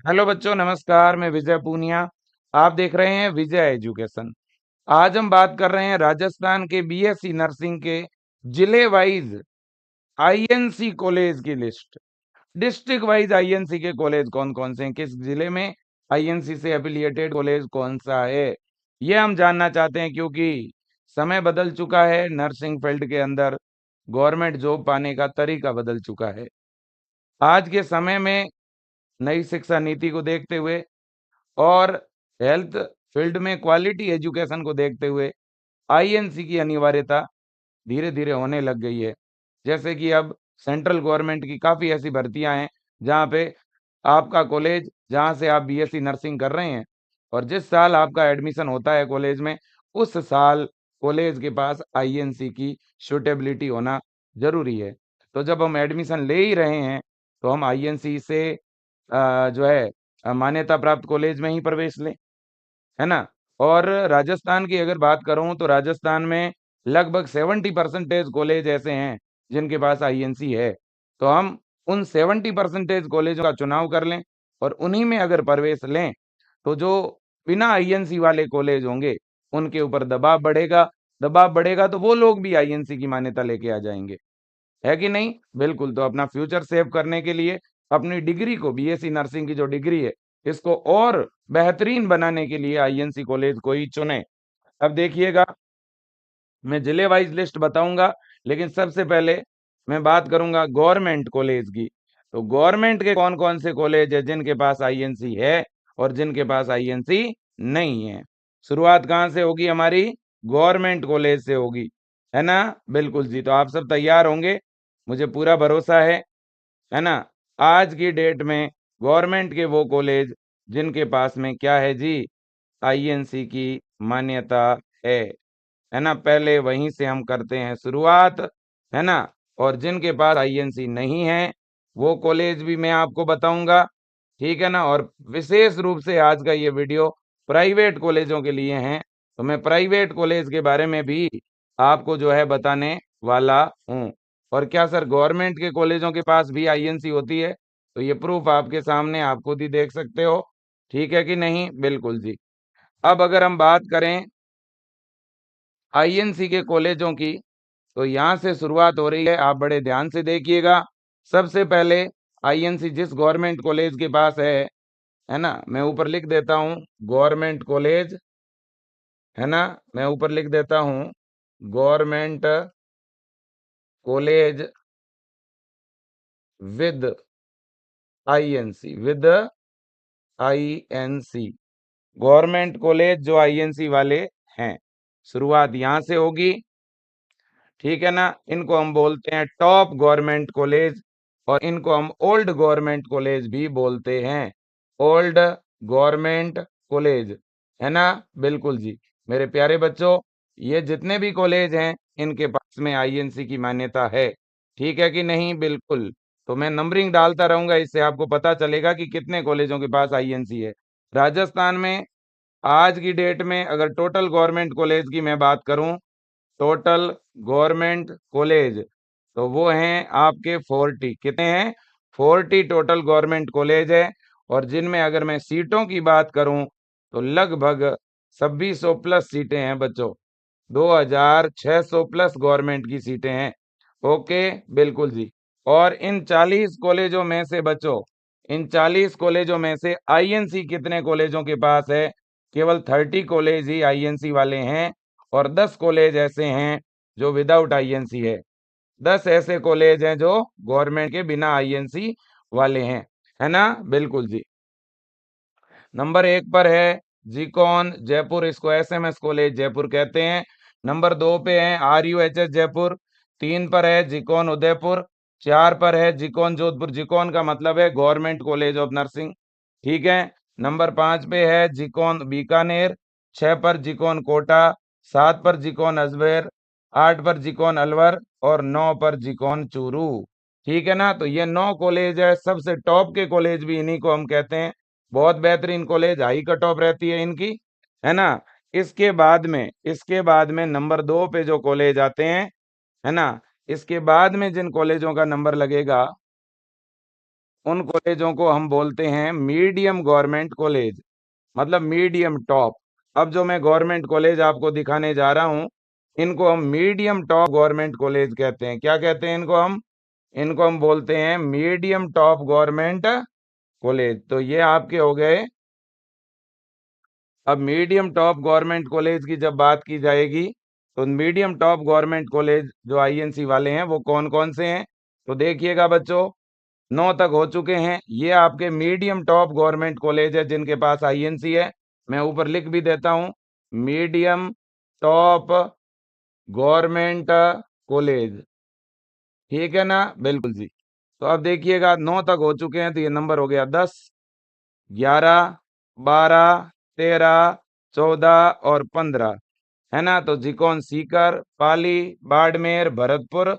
Hello बच्चों, नमस्कार। मैं विजय पूनिया। आप देख रहे हैं विजय एजुकेशन। आज हम बात कर रहे हैं राजस्थान के बीएससी नर्सिंग के जिले वाइज आईएनसी कॉलेज की लिस्ट। डिस्ट्रिक्ट वाइज आईएनसी के कॉलेज कौन कौन से हैं, किस जिले में आईएनसी से एफिलिएटेड कॉलेज कौन सा है, ये हम जानना चाहते हैं। क्योंकि समय बदल चुका है, नर्सिंग फील्ड के अंदर गवर्नमेंट जॉब पाने का तरीका बदल चुका है। आज के समय में नई शिक्षा नीति को देखते हुए और हेल्थ फील्ड में क्वालिटी एजुकेशन को देखते हुए आईएनसी की अनिवार्यता धीरे धीरे होने लग गई है। जैसे कि अब सेंट्रल गवर्नमेंट की काफ़ी ऐसी भर्तियां हैं जहां पे आपका कॉलेज, जहां से आप बीएससी नर्सिंग कर रहे हैं और जिस साल आपका एडमिशन होता है कॉलेज में, उस साल कॉलेज के पास आईएनसी की सूटेबिलिटी होना जरूरी है। तो जब हम एडमिशन ले ही रहे हैं तो हम आईएनसी से जो है मान्यता प्राप्त कॉलेज में ही प्रवेश लें, है ना। और राजस्थान की अगर बात करूं तो राजस्थान में लगभग 70% कॉलेज ऐसे हैं जिनके पास आईएनसी है। तो हम उन 70% कॉलेजों का चुनाव कर लें और उन्हीं में अगर प्रवेश लें तो जो बिना आईएनसी वाले कॉलेज होंगे उनके ऊपर दबाव बढ़ेगा। दबाव बढ़ेगा तो वो लोग भी आईएनसी की मान्यता लेके आ जाएंगे, है कि नहीं? बिल्कुल। तो अपना फ्यूचर सेव करने के लिए अपनी डिग्री को, बीएससी नर्सिंग की जो डिग्री है, इसको और बेहतरीन बनाने के लिए आईएनसी कॉलेज को ही चुने। अब देखिएगा, मैं जिले वाइज लिस्ट बताऊंगा, लेकिन सबसे पहले मैं बात करूंगा गवर्नमेंट कॉलेज की। तो गवर्नमेंट के कौन कौन से कॉलेज है जिनके पास आईएनसी है और जिनके पास आईएनसी नहीं है। शुरुआत कहाँ से होगी? हमारी गवर्नमेंट कॉलेज से होगी, है ना। बिल्कुल जी। तो आप सब तैयार होंगे, मुझे पूरा भरोसा है ना। आज की डेट में गवर्नमेंट के वो कॉलेज जिनके पास में क्या है जी, आईएनसी की मान्यता है है ना। पहले वहीं से हम करते हैं शुरुआत, है ना। और जिनके पास आईएनसी नहीं है वो कॉलेज भी मैं आपको बताऊंगा, ठीक है ना। और विशेष रूप से आज का ये वीडियो प्राइवेट कॉलेजों के लिए है, तो मैं प्राइवेट कॉलेज के बारे में भी आपको जो है बताने वाला हूँ। और क्या सर, गवर्नमेंट के कॉलेजों के पास भी आईएनसी होती है? तो ये प्रूफ आपके सामने, आप खुद ही देख सकते हो, ठीक है कि नहीं? बिल्कुल जी। अब अगर हम बात करें आईएनसी के कॉलेजों की, तो यहाँ से शुरुआत हो रही है। आप बड़े ध्यान से देखिएगा। सबसे पहले आईएनसी जिस गवर्नमेंट कॉलेज के पास है ना, मैं ऊपर लिख देता हूँ गवर्नमेंट कॉलेज, है ना। मैं ऊपर लिख देता हूँ government college with INC, with INC, government college जो आईएनसी वाले हैं, शुरुआत यहाँ से होगी, ठीक है ना। इनको हम बोलते हैं टॉप गवर्नमेंट कॉलेज और इनको हम ओल्ड गवर्नमेंट कॉलेज भी बोलते हैं, ओल्ड गवर्नमेंट कॉलेज, है ना। बिल्कुल जी। मेरे प्यारे बच्चों, ये जितने भी कॉलेज हैं इनके पास में आईएनसी की मान्यता है, ठीक है कि नहीं? बिल्कुल। तो मैं नंबरिंग डालता रहूंगा, इससे आपको पता चलेगा कि कितने कॉलेजों के पास आईएनसी है। राजस्थान में आज की डेट में अगर टोटल गवर्नमेंट कॉलेज की मैं बात करूं, टोटल गवर्नमेंट कॉलेज, तो वो हैं आपके 40। कितने हैं? 40 टोटल गवर्नमेंट कॉलेज है। और जिनमें अगर मैं सीटों की बात करूं तो लगभग 2600 प्लस सीटें हैं बच्चों, 2600 प्लस गवर्नमेंट की सीटें हैं। ओके, बिल्कुल जी। और इन 40 कॉलेजों में से बच्चों, इन 40 कॉलेजों में से आईएनसी कितने कॉलेजों के पास है? केवल 30 कॉलेज ही आईएनसी वाले हैं और 10 कॉलेज ऐसे हैं जो विदाउट आईएनसी है। 10 ऐसे कॉलेज हैं जो गवर्नमेंट के बिना आईएनसी वाले हैं, है ना। बिल्कुल जी। नंबर 1 पर है जीकॉन जयपुर, इसको एसएमएस कॉलेज जयपुर कहते हैं। नंबर 2 पे है आरयूएचएस जयपुर। 3 पर है जीकॉन उदयपुर। 4 पर है जीकॉन जोधपुर, जीकॉन का मतलब है गवर्नमेंट कॉलेज ऑफ नर्सिंग, ठीक है। नंबर 5 पे है जीकॉन बीकानेर। 6 पर जीकॉन कोटा। 7 पर जीकॉन अजमेर। 8 पर जीकॉन अलवर और 9 पर जीकॉन चूरू, ठीक है ना। तो ये 9 कॉलेज है, सबसे टॉप के कॉलेज भी इन्हीं को हम कहते हैं। बहुत बेहतरीन कॉलेज, हाई कट ऑफ रहती है इनकी, है ना। इसके बाद में नंबर 2 पे जो कॉलेज आते हैं, है ना, इसके बाद में जिन कॉलेजों का नंबर लगेगा उन कॉलेजों को हम बोलते हैं मीडियम गवर्नमेंट कॉलेज, मतलब मीडियम टॉप। अब जो मैं गवर्नमेंट कॉलेज आपको दिखाने जा रहा हूं, इनको हम मीडियम टॉप गवर्नमेंट कॉलेज कहते हैं। क्या कहते हैं इनको हम? इनको हम बोलते हैं मीडियम टॉप गवर्नमेंट कॉलेज। तो ये आपके हो गए। अब मीडियम टॉप गवर्नमेंट कॉलेज की जब बात की जाएगी, तो मीडियम टॉप गवर्नमेंट कॉलेज जो आईएनसी वाले हैं वो कौन कौन से हैं? तो देखिएगा बच्चों, 9 तक हो चुके हैं। ये आपके मीडियम टॉप गवर्नमेंट कॉलेज है जिनके पास आईएनसी है। मैं ऊपर लिख भी देता हूं, मीडियम टॉप गवर्नमेंट कॉलेज। ठीक है ना? बिल्कुल जी। तो अब देखिएगा 9 तक हो चुके हैं, तो ये नंबर हो गया 10, 11, 12, 13, 14 और 15, है ना? तो जिकोन सीकर, पाली, बाड़मेर, भरतपुर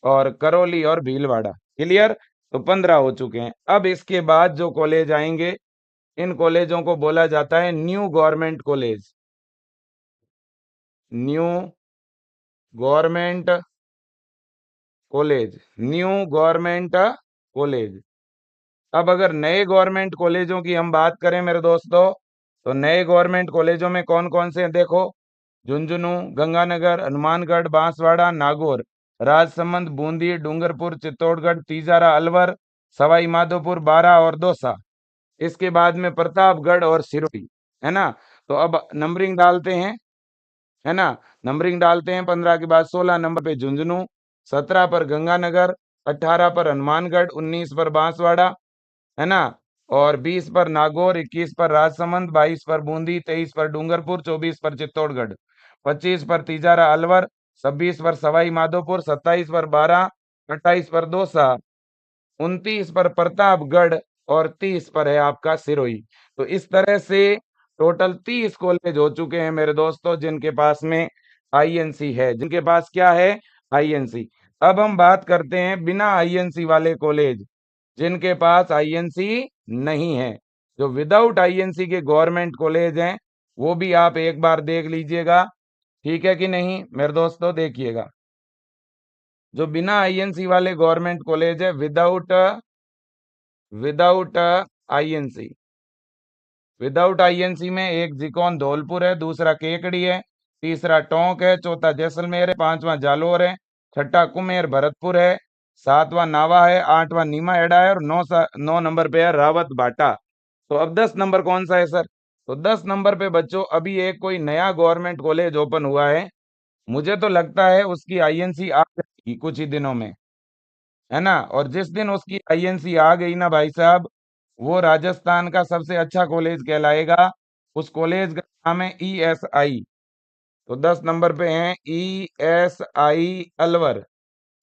और करौली और भीलवाड़ा। क्लियर? तो 15 हो चुके हैं। अब इसके बाद जो कॉलेज आएंगे, इन कॉलेजों को बोला जाता है new government college. New government college, new government college. अब अगर नए गवर्नमेंट कॉलेजों की हम बात करें मेरे दोस्तों, तो नए गवर्नमेंट कॉलेजों में कौन कौन से हैं देखो। झुंझुनू, गंगानगर, हनुमानगढ़, बांसवाड़ा, नागौर, राजसमंद, बूंदी, डूंगरपुर, चित्तौड़गढ़, तीजारा, अलवर, सवाई माधोपुर, बारा और दौसा। इसके बाद में प्रतापगढ़ और सिरोही, है ना? तो अब नंबरिंग डालते हैं, है ना? नंबरिंग डालते हैं। 15 के बाद 16 नंबर पे झुंझुनू, 17 पर गंगानगर, 18 पर हनुमानगढ़, 19 पर बांसवाड़ा, है ना? और 20 पर नागौर, 21 पर राजसमंद, 22 पर बूंदी, 23 पर डूंगरपुर, 24 पर चित्तौड़गढ़, 25 पर तीजारा अलवर, 26 पर सवाई माधोपुर, 27 पर बारा, 28 पर दौसा, 29 पर प्रतापगढ़ और 30 पर है आपका सिरोही। तो इस तरह से टोटल 30 कॉलेज हो चुके हैं मेरे दोस्तों जिनके पास में आईएनसी है। जिनके पास क्या है? आईएनसी। अब हम बात करते हैं बिना आईएनसी वाले कॉलेज, जिनके पास आईएनसी नहीं है। जो विदाउट आईएनसी के गवर्नमेंट कॉलेज हैं, वो भी आप एक बार देख लीजिएगा। ठीक है कि नहीं मेरे दोस्तों? देखिएगा, जो बिना आईएनसी वाले गवर्नमेंट कॉलेज है, without without INC, without INC में एक जिकॉन धौलपुर है, दूसरा केकड़ी है, तीसरा टोंक है, चौथा जैसलमेर है, पांचवा जालोर है, छठा कुमेर भरतपुर है, सातवां नावा है, आठवां नीमा एडा है और 9 नंबर पे है रावत बाटा। तो अब 10 नंबर कौन सा है सर? तो 10 नंबर पे बच्चों अभी एक कोई नया गवर्नमेंट कॉलेज ओपन हुआ है। मुझे तो लगता है उसकी आईएनसी आ जाएगी कुछ ही दिनों में, है ना? और जिस दिन उसकी आईएनसी आ गई ना भाई साहब, वो राजस्थान का सबसे अच्छा कॉलेज कहलाएगा। उस कॉलेज का नाम है ईएसआई। तो 10 नंबर पे है ईएसआई अलवर,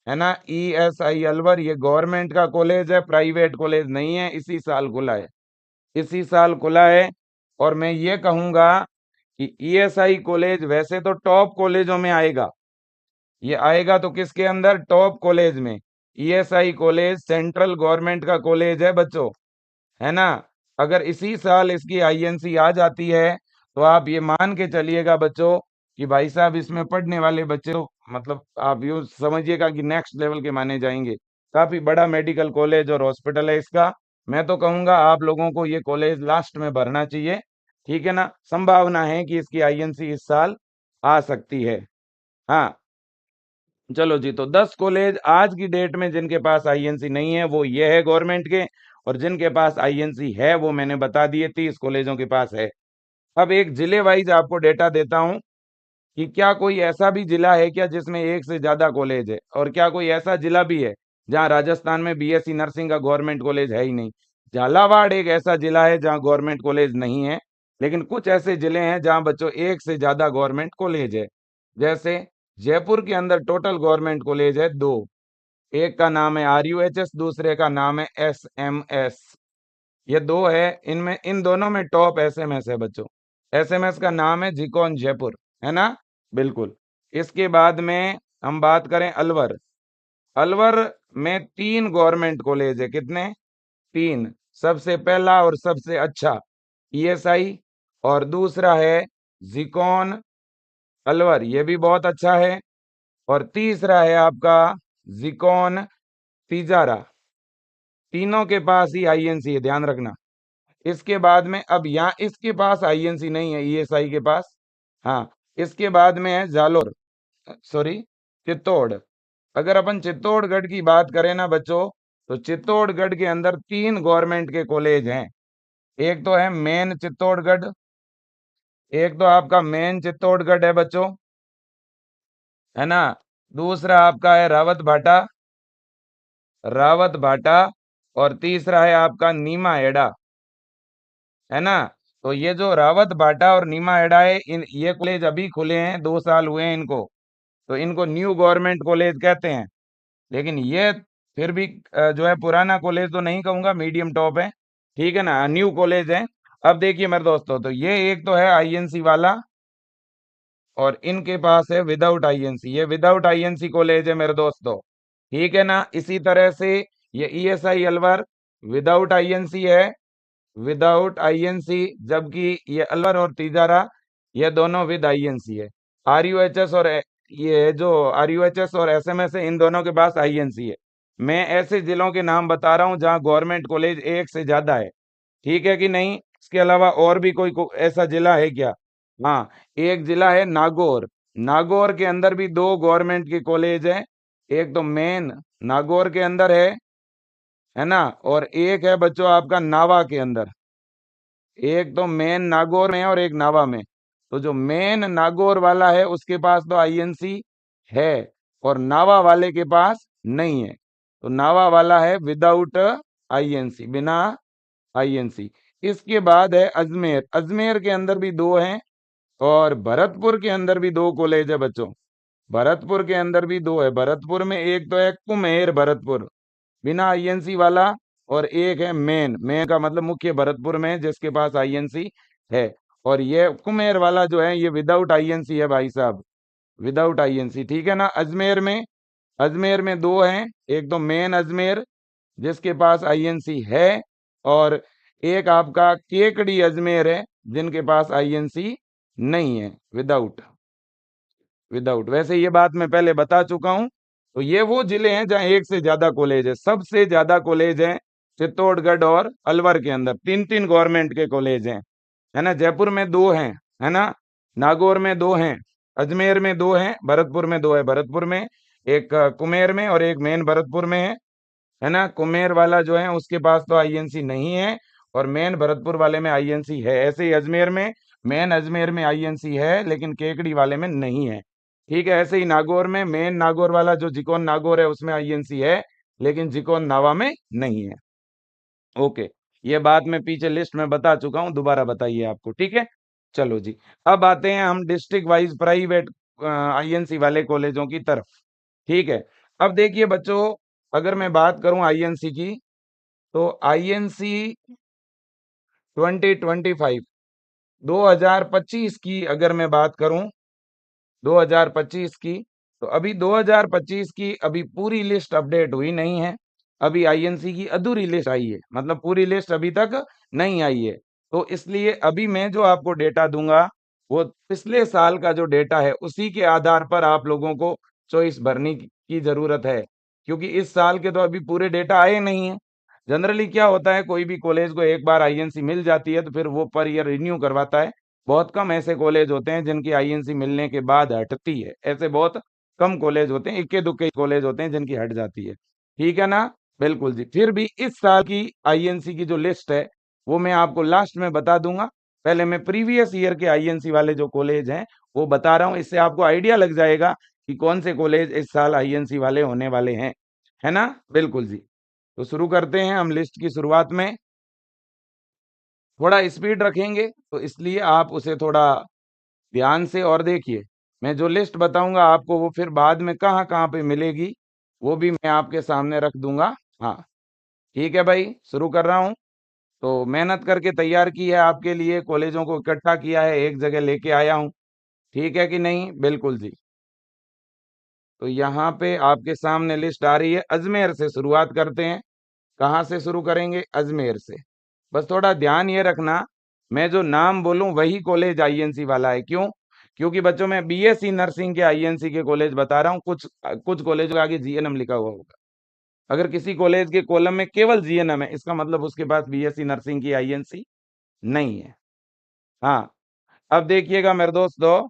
है ना? ईएसआई अलवर ये गवर्नमेंट का कॉलेज है, प्राइवेट कॉलेज नहीं है। इसी साल खुला है, इसी साल खुला है। और मैं ये कहूंगा कि ईएसआई कॉलेज वैसे तो टॉप कॉलेजों में आएगा। ये आएगा तो किसके अंदर? टॉप कॉलेज में। ईएसआई कॉलेज सेंट्रल गवर्नमेंट का कॉलेज है बच्चों, है ना? अगर इसी साल इसकी आईएनसी आ जाती है, तो आप ये मान के चलिएगा बच्चों कि भाई साहब इसमें पढ़ने वाले बच्चे तो मतलब आप यूं समझिएगा कि नेक्स्ट लेवल के माने जाएंगे। काफी बड़ा मेडिकल कॉलेज और हॉस्पिटल है इसका। मैं तो कहूंगा आप लोगों को ये कॉलेज लास्ट में भरना चाहिए। ठीक है ना? संभावना है कि इसकी आईएनसी इस साल आ सकती है। हाँ, चलो जी। तो 10 कॉलेज आज की डेट में जिनके पास आईएनसी नहीं है वो ये है गवर्नमेंट के, और जिनके पास आईएनसी है वो मैंने बता दिए 30 कॉलेजों के पास है। अब एक जिले वाइज आपको डेटा देता हूं कि क्या कोई ऐसा भी जिला है क्या जिसमें एक से ज्यादा कॉलेज है, और क्या कोई ऐसा जिला भी है जहां राजस्थान में बीएससी नर्सिंग का गवर्नमेंट कॉलेज है ही नहीं। झालावाड़ एक ऐसा जिला है जहां गवर्नमेंट कॉलेज नहीं है, लेकिन कुछ ऐसे जिले हैं जहां बच्चों एक से ज्यादा गवर्नमेंट कॉलेज है। जैसे जयपुर के अंदर टोटल गवर्नमेंट कॉलेज है 2। एक का नाम है आरयूएचएस, दूसरे का नाम है एसएमएस। ये 2 है। इनमें इन दोनों में टॉप एसएमएस है बच्चों। एसएमएस का नाम है जिकॉन जयपुर, है ना? बिल्कुल। इसके बाद में हम बात करें अलवर। अलवर में 3 गवर्नमेंट कॉलेज है। कितने? 3। सबसे पहला और सबसे अच्छा ईएसआई, और दूसरा है जिकॉन अलवर, ये भी बहुत अच्छा है। और तीसरा है आपका जिकॉन तिजारा। तीनों के पास ही आईएनसी है, ध्यान रखना। इसके बाद में अब यहाँ इसके पास आईएनसी नहीं है, ईएसआई के पास। हाँ, इसके बाद में है जालोर, सॉरी, चित्तौड़। अगर अपन चित्तौड़गढ़ की बात करें ना बच्चों, तो चित्तौड़गढ़ के अंदर 3 गवर्नमेंट के कॉलेज हैं। एक तो है मेन चित्तौड़गढ़, एक तो आपका मेन चित्तौड़गढ़ है बच्चों, है ना। दूसरा आपका है रावत भाटा, रावत भाटा, और तीसरा है आपका नीमा एडा, है ना। तो ये जो रावत भाटा और नीमा एडा है, इन ये कॉलेज अभी खुले हैं, 2 साल हुए हैं इनको, तो इनको न्यू गवर्नमेंट कॉलेज कहते हैं। लेकिन ये फिर भी जो है पुराना कॉलेज तो नहीं कहूंगा, मीडियम टॉप है, ठीक है ना, न्यू कॉलेज है। अब देखिए मेरे दोस्तों, तो ये एक तो है आईएनसी वाला, और इनके पास है विदाउट आईएनसी, ये विदाउट आईएनसी कॉलेज है मेरे दोस्तों, ठीक है ना। इसी तरह से ये ईएसआई अलवर विदाउट आईएनसी है, विदाउट आईएनसी, जबकि ये अलवर और तिजारा ये दोनों विद आईएनसी है। आरयूएचएस और ये जो आरयूएचएस और एसएमएस है, इन दोनों के पास आईएनसी है। मैं ऐसे जिलों के नाम बता रहा हूं जहां गवर्नमेंट कॉलेज एक से ज्यादा है, ठीक है कि नहीं। इसके अलावा और भी कोई ऐसा जिला है क्या? हाँ, एक जिला है नागौर, नागौर के अंदर भी 2 गवर्नमेंट के कॉलेज हैं। एक तो मेन नागौर के अंदर है ना, और एक है बच्चों आपका नावा के अंदर। एक तो मेन नागौर में है और एक नावा में। तो जो मेन नागौर वाला है उसके पास तो आईएनसी है, और नावा वाले के पास नहीं है। तो नावा वाला है विदाउट आईएनसी, बिना आईएनसी। इसके बाद है अजमेर, अजमेर के अंदर भी 2 हैं, और भरतपुर के अंदर भी 2 कॉलेज है बच्चों। भरतपुर के अंदर भी 2 है। भरतपुर में एक तो है कुम्हेर भरतपुर, बिना आईएनसी वाला, और एक है मेन, मेन का मतलब मुख्य भरतपुर में, जिसके पास आईएनसी है। और ये कुम्हेर वाला जो है ये विदाउट आईएनसी है भाई साहब, विदाउट आईएनसी, ठीक है ना। अजमेर में 2 हैं, एक तो मेन अजमेर जिसके पास आईएनसी है, और एक आपका केकड़ी अजमेर है जिनके पास आईएनसी नहीं है, विदाउट, विदाउट। वैसे ये बात मैं पहले बता चुका हूं। तो ये वो जिले हैं जहां एक से ज्यादा कॉलेज है, सबसे ज्यादा कॉलेज है चित्तौड़गढ़ और अलवर के अंदर, 3-3 गवर्नमेंट के कॉलेज हैं, है ना। जयपुर में 2 हैं, है ना, नागौर में 2 हैं, अजमेर में 2 हैं, भरतपुर में 2 है, भरतपुर में एक, कुमेर में, और एक मेन भरतपुर में है ना। कुमेर वाला जो है उसके पास तो आईएनसी नहीं है, और मेन भरतपुर वाले में आईएनसी है। ऐसे ही अजमेर में, मेन अजमेर में आईएनसी है लेकिन केकड़ी वाले में नहीं है, ठीक है। ऐसे ही नागौर में, मेन नागौर वाला जो जिकोन नागौर है उसमें आईएनसी है, लेकिन जिकोन नावा में नहीं है। ओके, ये बात मैं पीछे लिस्ट में बता चुका हूं, दोबारा बताइए आपको, ठीक है। चलो जी, अब आते हैं हम डिस्ट्रिक्ट वाइज प्राइवेट आईएनसी वाले कॉलेजों की तरफ, ठीक है। अब देखिए बच्चों, अगर मैं बात करूं आईएनसी की, तो आईएनसी 2025 2025 की अगर मैं बात करूं, 2025 की, तो अभी 2025 की अभी पूरी लिस्ट अपडेट हुई नहीं है। अभी आईएनसी की अधूरी लिस्ट आई है, मतलब पूरी लिस्ट अभी तक नहीं आई है। तो इसलिए अभी मैं जो आपको डेटा दूंगा वो पिछले साल का जो डेटा है उसी के आधार पर आप लोगों को चॉइस भरने की जरूरत है, क्योंकि इस साल के तो अभी पूरे डेटा आए नहीं है। जनरली क्या होता है, कोई भी कॉलेज को एक बार आईएनसी मिल जाती है तो फिर वो पर ईयर रिन्यू करवाता है। बहुत कम ऐसे कॉलेज होते हैं जिनकी आईएनसी मिलने के बाद हटती है, ऐसे बहुत कम कॉलेज होते हैं, इक्के दुक्के कॉलेज होते हैं जिनकी हट जाती है, ठीक है ना। बिल्कुल जी, फिर भी इस साल की आईएनसी की जो लिस्ट है वो मैं आपको लास्ट में बता दूंगा। पहले मैं प्रीवियस ईयर के आईएनसी वाले जो कॉलेज हैं वो बता रहा हूँ, इससे आपको आइडिया लग जाएगा कि कौन से कॉलेज इस साल आईएनसी वाले होने वाले हैं, है ना। बिल्कुल जी, तो शुरू करते हैं हम लिस्ट की शुरुआत में। थोड़ा स्पीड रखेंगे तो इसलिए आप उसे थोड़ा ध्यान से और देखिए। मैं जो लिस्ट बताऊंगा आपको वो फिर बाद में कहाँ कहाँ पे मिलेगी वो भी मैं आपके सामने रख दूंगा। हाँ, ठीक है भाई, शुरू कर रहा हूँ। तो मेहनत करके तैयार की है आपके लिए, कॉलेजों को इकट्ठा किया है, एक जगह लेके आया हूँ, ठीक है कि नहीं। बिल्कुल जी, तो यहाँ पे आपके सामने लिस्ट आ रही है। अजमेर से शुरुआत करते हैं। कहाँ से शुरू करेंगे? अजमेर से। बस थोड़ा ध्यान ये रखना, मैं जो नाम बोलूं वही कॉलेज आईएनसी वाला है। क्यों? क्योंकि बच्चों मैं बीएससी नर्सिंग के आईएनसी के कॉलेज बता रहा हूँ, कुछ कुछ कॉलेज के आगे जीएनएम लिखा हुआ होगा, अगर किसी कॉलेज के कॉलम में केवल जीएनएम है, इसका मतलब उसके पास बीएससी नर्सिंग की आईएनसी नहीं है। हाँ, अब देखिएगा मेरे दोस्तों,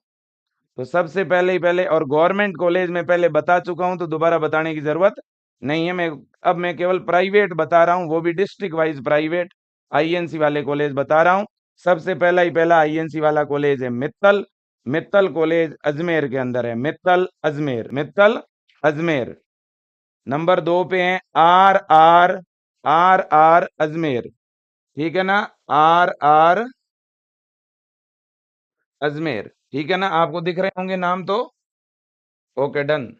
तो सबसे पहले ही पहले, और गवर्नमेंट कॉलेज में पहले बता चुका हूं तो दोबारा बताने की जरूरत नहीं है। अब मैं केवल प्राइवेट बता रहा हूं, वो भी डिस्ट्रिक्ट वाइज प्राइवेट आईएनसी वाले कॉलेज बता रहा हूं। सबसे पहला ही पहला आईएनसी वाला कॉलेज है मित्तल। मित्तल कॉलेज अजमेर के अंदर है, मित्तल अजमेर, मित्तल अजमेर। नंबर 2 पे है आर आर अजमेर, ठीक है ना, आर आर अजमेर, ठीक है ना, आपको दिख रहे होंगे नाम तो। Okay done.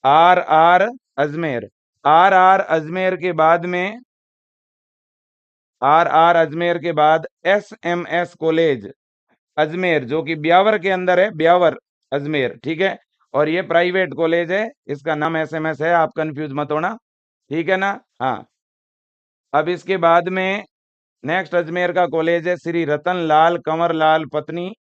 R R Ajmer, R R Ajmer के बाद में, आर आर अजमेर के बाद S M S college Ajmer, जो कि ब्यावर के अंदर है, ब्यावर अजमेर, ठीक है। और ये प्राइवेट कॉलेज है, इसका नाम एसएमएस है, आप कंफ्यूज मत होना, ठीक है ना। हाँ, अब इसके बाद में नेक्स्ट अजमेर का कॉलेज है श्री रतन लाल कंवर लाल पत्नी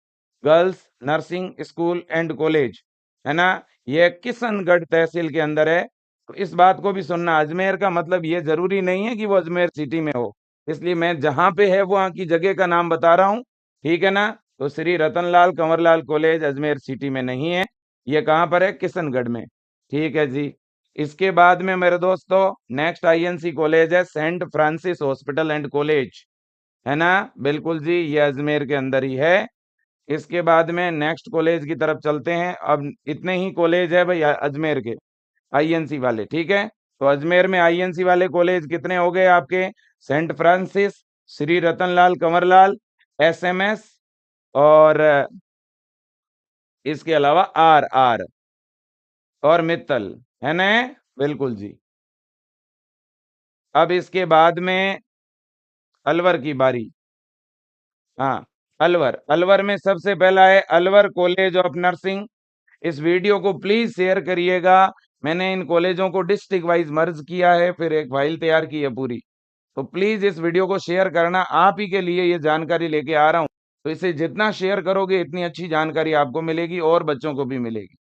girls nursing school and college, है ना। ये किशनगढ़ तहसील के अंदर है। तो इस बात को भी सुनना, अजमेर का मतलब ये जरूरी नहीं है कि वो अजमेर सिटी में हो, इसलिए मैं जहां पे है वहां की जगह का नाम बता रहा हूँ, ठीक है ना। तो श्री रतनलाल कंवरलाल कॉलेज अजमेर सिटी में नहीं है, ये कहाँ पर है, किशनगढ़ में, ठीक है जी। इसके बाद में मेरे दोस्तों नेक्स्ट आईएनसी कॉलेज है saint Francis hospital and college, है ना, बिल्कुल जी, ये अजमेर के अंदर ही है। इसके बाद में नेक्स्ट कॉलेज की तरफ चलते हैं। अब इतने ही कॉलेज है भाई अजमेर के आईएनसी वाले, ठीक है। तो अजमेर में आईएनसी वाले कॉलेज कितने हो गए आपके, saint Francis, Shri Ratanlal Kanwarlal, SMS, और इसके अलावा आर आर और मित्तल, है ना, बिल्कुल जी। अब इसके बाद में अलवर की बारी। हाँ, अलवर, अलवर में सबसे पहला है अलवर कॉलेज ऑफ नर्सिंग। इस वीडियो को प्लीज शेयर करिएगा। मैंने इन कॉलेजों को डिस्ट्रिक्ट वाइज मर्ज किया है, फिर एक फाइल तैयार की है पूरी। तो प्लीज इस वीडियो को शेयर करना, आप ही के लिए ये जानकारी लेके आ रहा हूँ। तो इसे जितना शेयर करोगे इतनी अच्छी जानकारी आपको मिलेगी और बच्चों को भी मिलेगी,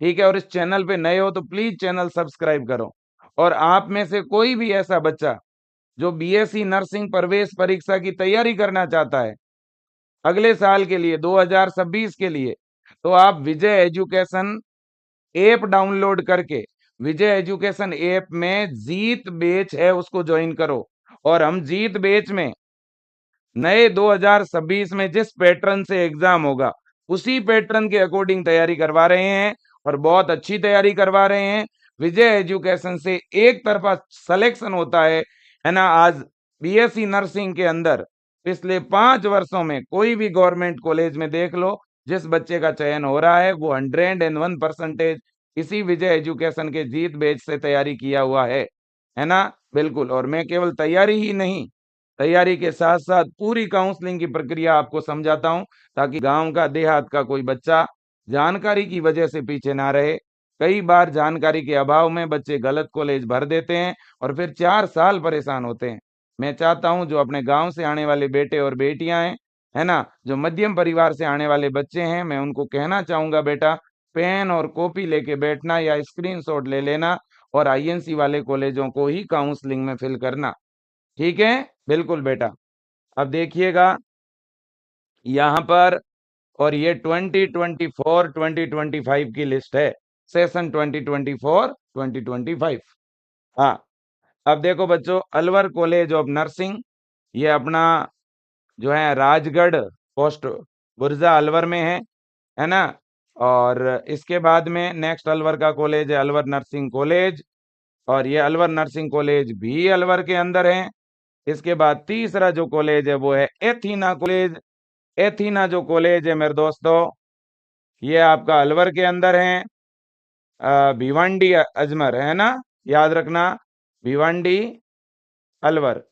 ठीक है। और इस चैनल पे नए हो तो प्लीज चैनल सब्सक्राइब करो। और आप में से कोई भी ऐसा बच्चा जो बीएससी नर्सिंग प्रवेश परीक्षा की तैयारी करना चाहता है अगले साल के लिए 2026 के लिए, तो आप विजय एजुकेशन ऐप डाउनलोड करके, विजय एजुकेशन ऐप में जीत बेच है उसको ज्वाइन करो। और हम जीत बेच में नए 2026 में जिस पैटर्न से एग्जाम होगा उसी पैटर्न के अकॉर्डिंग तैयारी करवा रहे हैं, और बहुत अच्छी तैयारी करवा रहे हैं। विजय एजुकेशन से एक तरफा सिलेक्शन होता है ना। आज बीएससी नर्सिंग के अंदर पिछले 5 वर्षों में कोई भी गवर्नमेंट कॉलेज में देख लो, जिस बच्चे का चयन हो रहा है वो 101% इसी विजय एजुकेशन के जीत बैच से तैयारी किया हुआ है ना, बिल्कुल। और मैं केवल तैयारी ही नहीं, तैयारी के साथ साथ पूरी काउंसलिंग की प्रक्रिया आपको समझाता हूं, ताकि गांव का देहात का कोई बच्चा जानकारी की वजह से पीछे ना रहे। कई बार जानकारी के अभाव में बच्चे गलत कॉलेज भर देते हैं और फिर 4 साल परेशान होते हैं। मैं चाहता हूं जो अपने गांव से आने वाले बेटे और बेटियां हैं, है ना, जो मध्यम परिवार से आने वाले बच्चे हैं, मैं उनको कहना चाहूंगा बेटा पेन और कॉपी लेके बैठना या स्क्रीनशॉट ले लेना और आईएनसी वाले कॉलेजों को ही काउंसलिंग में फिल करना, ठीक है, बिल्कुल बेटा। अब देखिएगा यहाँ पर, और ये 2024-2025 की लिस्ट है, सेशन 2024-2025। हाँ, अब देखो बच्चों, अलवर कॉलेज ऑफ नर्सिंग, ये अपना जो है राजगढ़ पोस्ट बुर्जा अलवर में है ना। और इसके बाद में नेक्स्ट अलवर का कॉलेज है अलवर नर्सिंग कॉलेज, और ये अलवर नर्सिंग कॉलेज भी अलवर के अंदर है। इसके बाद तीसरा जो कॉलेज है वो है एथीना कॉलेज। एथीना जो कॉलेज है मेरे दोस्तों, ये आपका अलवर के अंदर है, भिवंडी अजमर, है ना, याद रखना, भिवंडी अलवर।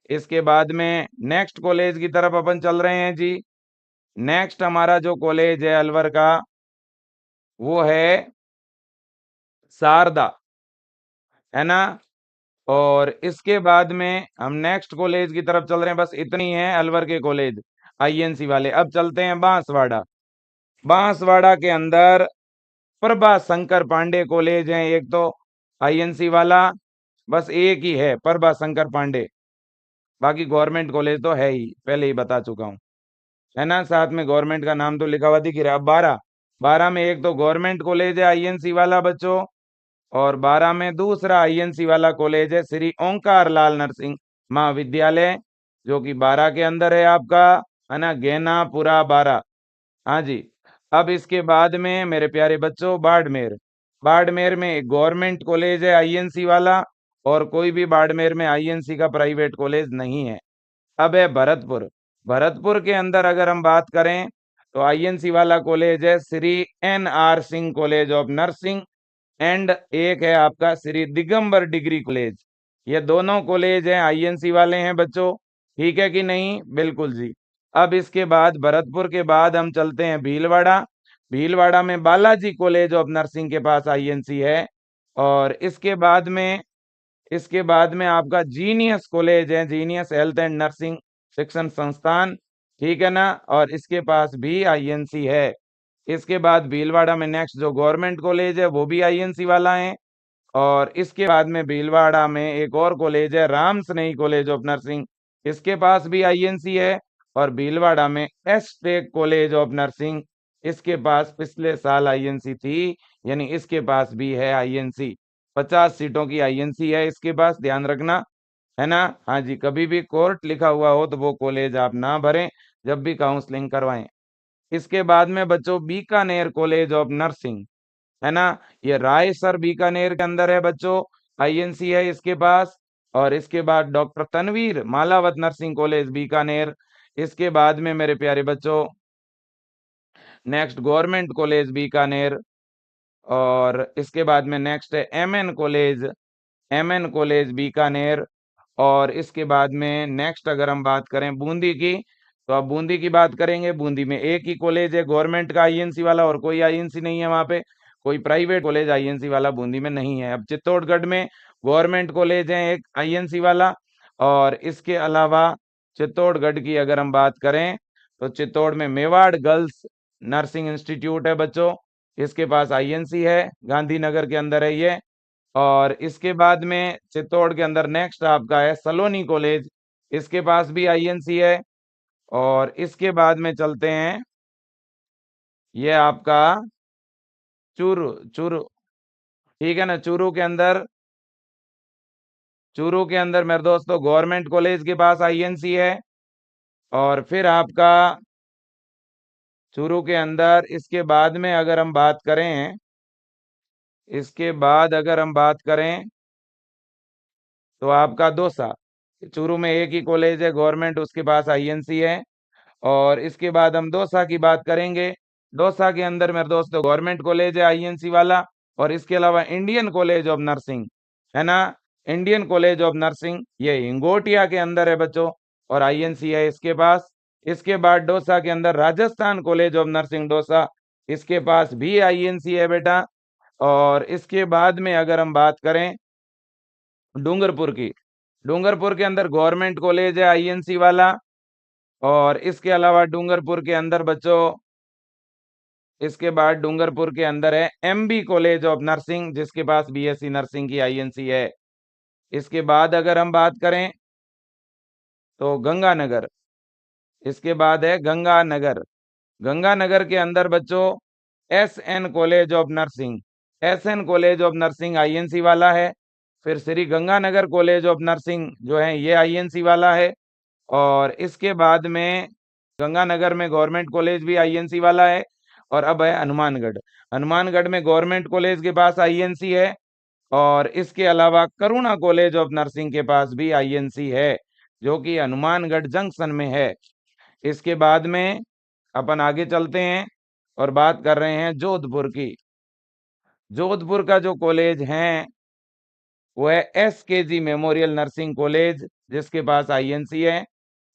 इसके बाद में नेक्स्ट कॉलेज की तरफ अपन चल रहे हैं जी। नेक्स्ट हमारा जो कॉलेज है अलवर का वो है शारदा, है ना। और इसके बाद में हम नेक्स्ट कॉलेज की तरफ चल रहे हैं, बस इतनी है अलवर के कॉलेज आईएनसी वाले। अब चलते हैं बांसवाड़ा। बांसवाड़ा के अंदर प्रभा शंकर पांडे कॉलेज है एक तो, आईएनसी वाला बस एक ही है, प्रभा शंकर पांडे। बाकी गवर्नमेंट कॉलेज तो है ही, पहले ही बता चुका हूँ, है ना। साथ में गवर्नमेंट का नाम तो लिखा हुआ दिख रहा है। अब 12 में एक तो गवर्नमेंट कॉलेज है आईएनसी वाला बच्चों, और 12 में दूसरा आईएनसी वाला कॉलेज है श्री ओंकार लाल नरसिंह महाविद्यालय, जो कि 12 के अंदर है आपका, है ना, गैनापुरा 12। हाँ जी। अब इसके बाद में मेरे प्यारे बच्चों बाड़मेर, बाड़मेर में एक गवर्नमेंट कॉलेज है आईएनसी वाला, और कोई भी बाड़मेर में आईएनसी का प्राइवेट कॉलेज नहीं है। अब है भरतपुर, भरतपुर के अंदर अगर हम बात करें तो आईएनसी वाला कॉलेज है Shri NR Singh college of nursing, and एक है आपका श्री दिगंबर डिग्री कॉलेज। ये दोनों कॉलेज हैं आईएनसी वाले हैं बच्चों, ठीक है कि नहीं? बिल्कुल जी। अब इसके बाद भरतपुर के बाद हम चलते हैं भीलवाड़ा, भीलवाड़ा में बालाजी कॉलेज ऑफ नर्सिंग के पास आईएनसी है, और इसके बाद में आपका जीनियस कॉलेज है, जीनियस हेल्थ एंड नर्सिंग शिक्षण संस्थान, ठीक है ना, और इसके पास भी आईएनसी है। इसके बाद भीलवाड़ा में नेक्स्ट जो गवर्नमेंट कॉलेज है वो भी आईएनसी वाला है, और इसके बाद में भीलवाड़ा में एक और कॉलेज है राम स्नेही कॉलेज ऑफ नर्सिंग, इसके पास भी आईएनसी है। और भीलवाड़ा में S take college of nursing, इसके पास पिछले साल आईएनसी थी, यानी इसके पास भी है आईएनसी। 50 सीटों की आईएनसी है इसके पास, ध्यान रखना, है ना। हाँ जी, कभी भी कोर्ट लिखा हुआ हो तो वो कॉलेज आप ना भरें जब भी काउंसलिंग करवाएं। इसके बाद में बच्चों बीकानेर कॉलेज ऑफ नर्सिंग, है ना, ये रायसर बीकानेर के अंदर है बच्चों, आईएनसी है इसके पास। और इसके बाद doctor Tanveer Malawat nursing college Bikaner, इसके बाद में मेरे प्यारे बच्चों नेक्स्ट गवर्नमेंट कॉलेज बीकानेर, और इसके बाद में नेक्स्ट है एमएन कॉलेज बीकानेर। और इसके बाद में नेक्स्ट अगर हम बात करें बूंदी की, तो अब बूंदी की बात करेंगे। बूंदी में एक ही कॉलेज है गवर्नमेंट का आईएनसी वाला, और कोई आईएनसी नहीं है वहां पे, कोई प्राइवेट कॉलेज आईएनसी वाला बूंदी में नहीं है। अब चित्तौड़गढ़ में गवर्नमेंट कॉलेज है एक आईएनसी वाला, और इसके अलावा चित्तौड़गढ़ की अगर हम बात करें तो चित्तौड़ में मेवाड़ गर्ल्स नर्सिंग इंस्टीट्यूट है बच्चों, इसके पास आईएनसी है, गांधीनगर के अंदर है ये। और इसके बाद में चित्तौड़ के अंदर नेक्स्ट आपका है सलोनी कॉलेज, इसके पास भी आईएनसी है। और इसके बाद में चलते हैं, ये आपका चूरू, चूरू, ठीक है ना, चूरू के अंदर मेरे दोस्तों गवर्नमेंट कॉलेज के पास आईएनसी है। और फिर आपका चूरू के अंदर इसके बाद में अगर हम बात करें, इसके बाद अगर हम बात करें तो आपका दौसा, चूरू में एक ही कॉलेज है गवर्नमेंट, उसके पास आईएनसी है। और इसके बाद हम दौसा की बात करेंगे, दौसा के अंदर मेरे दोस्तों गवर्नमेंट कॉलेज है आईएनसी वाला। और इसके अलावा इंडियन कॉलेज ऑफ नर्सिंग, है ना, इंडियन कॉलेज ऑफ नर्सिंग ये हिंगोटिया के अंदर है बच्चों, और आईएनसी है इसके पास। इसके बाद डोसा के अंदर Rajasthan college of nursing dosa, इसके पास भी आईएनसी है बेटा। और इसके बाद में अगर हम बात करें डूंगरपुर की, डूंगरपुर के अंदर गवर्नमेंट कॉलेज है आईएनसी वाला। और इसके अलावा डूंगरपुर के अंदर बच्चों, इसके बाद डूंगरपुर के अंदर है एमबी कॉलेज ऑफ नर्सिंग, जिसके पास बीएससी नर्सिंग की आईएनसी है। इसके बाद अगर हम बात करें तो गंगानगर, इसके बाद है गंगानगर, गंगानगर के अंदर बच्चों SN college of nursing, SN college of nursing INC वाला है। फिर Shri Ganganagar college of nursing जो है ये आईएनसी वाला है। और इसके बाद में गंगानगर में गवर्नमेंट कॉलेज भी आईएनसी वाला है। और अब है हनुमानगढ़, हनुमानगढ़ में गवर्नमेंट कॉलेज के पास आईएनसी है। और इसके अलावा करुणा कॉलेज ऑफ नर्सिंग के पास भी आईएनसी है, जो कि हनुमानगढ़ जंक्शन में है। इसके बाद में अपन आगे चलते हैं और बात कर रहे हैं जोधपुर की। जोधपुर का जो कॉलेज है वो है एसकेजी मेमोरियल नर्सिंग कॉलेज, जिसके पास आईएनसी है।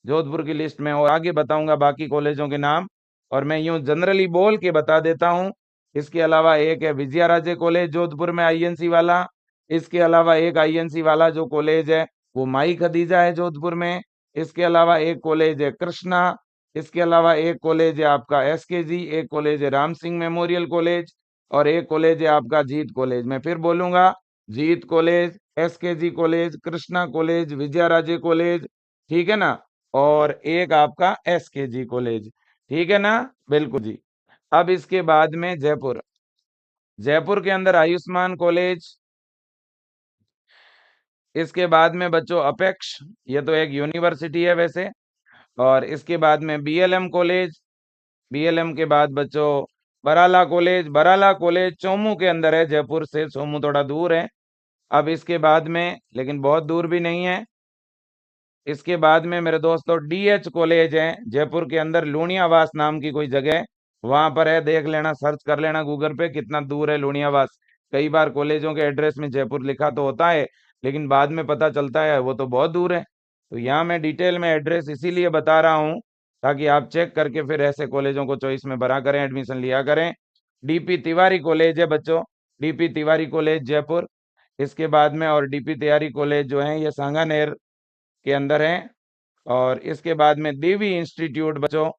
जोधपुर की लिस्ट में और आगे बताऊंगा बाकी कॉलेजों के नाम, और मैं यूं जनरली बोल के बता देता हूं। इसके अलावा एक है विजयाराजे कॉलेज जोधपुर में आईएनसी वाला। इसके अलावा एक आईएनसी वाला जो कॉलेज है वो माई खदीजा है जोधपुर में। इसके अलावा एक कॉलेज है कृष्णा। इसके अलावा एक कॉलेज है आपका एसकेजी, एक कॉलेज है राम सिंह मेमोरियल कॉलेज, और एक कॉलेज है आपका जीत कॉलेज। मैं फिर बोलूंगा, Jeet college, SKG college, Krishna college, Vijayaraje college, ठीक है ना, और एक आपका एसकेजी कॉलेज, ठीक है ना, बिल्कुल जी। अब इसके बाद में जयपुर, जयपुर के अंदर आयुष्मान कॉलेज, इसके बाद में बच्चों अपेक्ष, ये तो एक यूनिवर्सिटी है वैसे, और इसके बाद में बीएलएम कॉलेज, बीएलएम के बाद बच्चों बराला कॉलेज, बराला कॉलेज चोमू के अंदर है, जयपुर से चोमू थोड़ा दूर है। अब इसके बाद में, लेकिन बहुत दूर भी नहीं है, इसके बाद में मेरे दोस्तों डीएच कॉलेज है जयपुर के अंदर, लूणियावास नाम की कोई जगह, वहां पर है, देख लेना, सर्च कर लेना गूगल पे कितना दूर है लूणियावास। कई बार कॉलेजों के एड्रेस में जयपुर लिखा तो होता है, लेकिन बाद में पता चलता है वो तो बहुत दूर है। तो यहाँ मैं डिटेल में एड्रेस इसीलिए बता रहा हूँ ताकि आप चेक करके फिर ऐसे कॉलेजों को चॉइस में भरा करें, एडमिशन लिया करें। डीपी तिवारी कॉलेज है बच्चों, डीपी तिवारी कॉलेज जयपुर। इसके बाद में और डीपी तिवारी कॉलेज जो है ये सांगानेर के अंदर है। और इसके बाद में देवी इंस्टीट्यूट बच्चों,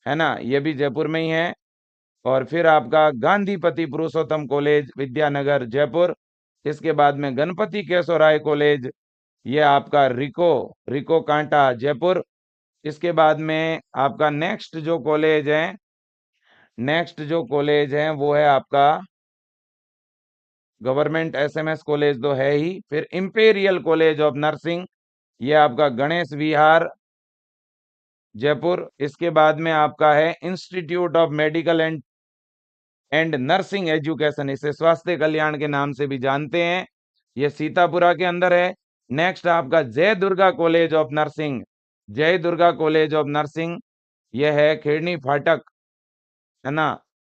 है ना, ये भी जयपुर में ही है। और फिर आपका गांधीपति पुरुषोत्तम कॉलेज विद्यानगर जयपुर। इसके बाद में गणपति केशवराय कॉलेज, ये आपका रिको, रिको कांटा जयपुर। इसके बाद में आपका नेक्स्ट जो कॉलेज है, नेक्स्ट जो कॉलेज है वो है आपका गवर्नमेंट एसएमएस कॉलेज तो है ही, फिर इंपेरियल कॉलेज ऑफ नर्सिंग, ये आपका गणेश विहार जयपुर। इसके बाद में आपका है institute of medical and nursing education, इसे स्वास्थ्य कल्याण के नाम से भी जानते हैं, ये सीतापुरा के अंदर है। नेक्स्ट आपका जय दुर्गा कॉलेज ऑफ नर्सिंग, जय दुर्गा कॉलेज ऑफ नर्सिंग, यह है खेड़नी फाटक, है ना,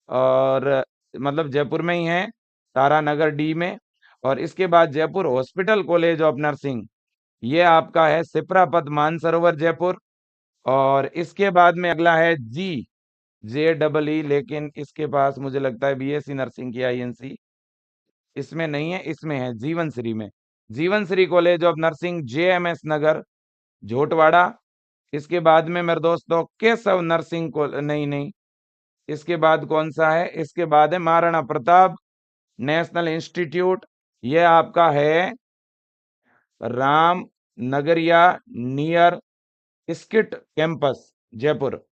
और मतलब जयपुर में ही है, तारानगर डी में। और इसके बाद Jaipur hospital college of nursing, ये आपका है सिप्रापत मानसरोवर जयपुर। और इसके बाद में अगला है JEE, लेकिन इसके पास मुझे लगता है बीएससी नर्सिंग की आईएनसी इसमें नहीं है, इसमें है जीवन श्री में, जीवन Shri college of nursing JMS नगर झोटवाड़ा। इसके बाद में मेरे दोस्तों केशव नर्सिंग को नहीं नहीं, इसके बाद कौन सा है, इसके बाद है महाराणा प्रताप नेशनल इंस्टीट्यूट, ये आपका है राम नगरिया नियर स्किट कैंपस जयपुर।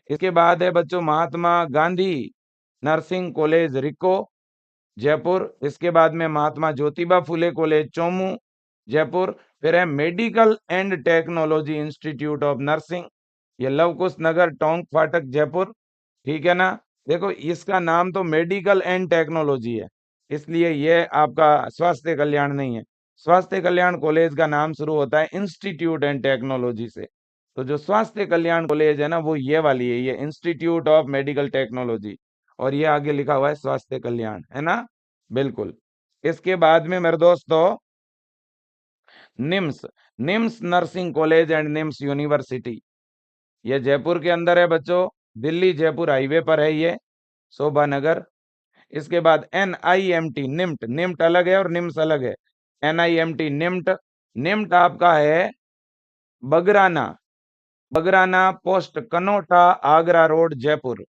इसके बाद है बच्चों महात्मा गांधी नर्सिंग कॉलेज रिको जयपुर। इसके बाद में महात्मा ज्योतिबा फुले कॉलेज चोमू जयपुर। फिर है medical and technology institute of nursing, ये लव कुश नगर टोंक फाटक जयपुर, ठीक है ना। देखो इसका नाम तो मेडिकल एंड टेक्नोलॉजी है, इसलिए ये आपका स्वास्थ्य कल्याण नहीं है। स्वास्थ्य कल्याण कॉलेज का नाम शुरू होता है इंस्टीट्यूट एंड टेक्नोलॉजी से। तो जो स्वास्थ्य कल्याण कॉलेज है ना वो ये वाली है, ये इंस्टीट्यूट ऑफ मेडिकल टेक्नोलॉजी, और ये आगे लिखा हुआ है स्वास्थ्य कल्याण, है ना, बिल्कुल। इसके बाद में मेरे दोस्तों NIMS, NIMS nursing college and NIMS university, ये जयपुर के अंदर है बच्चों, दिल्ली जयपुर हाईवे पर है ये, शोभा नगर। इसके बाद NIMT निम्ट, निम्ट अलग है और निम्स अलग है, NIMT निम्ट, निम्ट आपका है बगराना, बगराना पोस्ट कनोटा आगरा रोड जयपुर।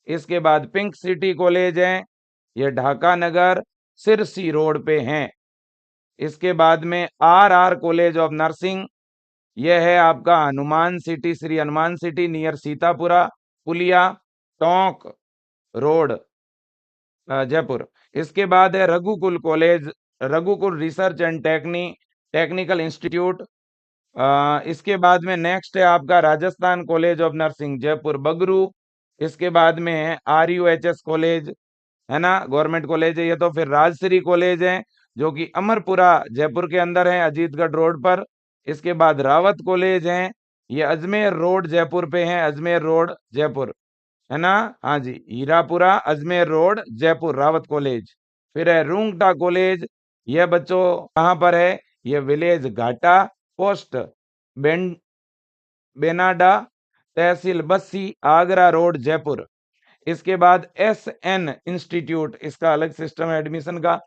इसके बाद पिंक सिटी कॉलेज है, ये ढाका नगर सिरसी रोड पे है। इसके बाद में RR कॉलेज ऑफ नर्सिंग, यह है आपका Hanuman city, Shri Hanuman city near Sitapura पुलिया टोंक रोड जयपुर। इसके बाद है Raghukul college, Raghukul research and technical institute. इसके बाद में नेक्स्ट है आपका Rajasthan college of nursing Jaipur Bagru. इसके बाद में है RUHS कॉलेज, है ना, गवर्नमेंट कॉलेज है ये तो। फिर राजश्री कॉलेज है जो कि अमरपुरा जयपुर के अंदर है, अजीतगढ़ रोड पर। इसके बाद रावत कॉलेज है, ये अजमेर रोड जयपुर पे है, अजमेर रोड जयपुर, है ना, हाँ जी, हीरापुरा अजमेर रोड जयपुर रावत कॉलेज। फिर है रूंगटा कॉलेज, यह बच्चों कहाँ पर है, यह विलेज घाटा पोस्ट बेन बेनाडा तहसील बस्सी आगरा रोड जयपुर। इसके बाद SN इंस्टीट्यूट, इसका अलग सिस्टम है एडमिशन का।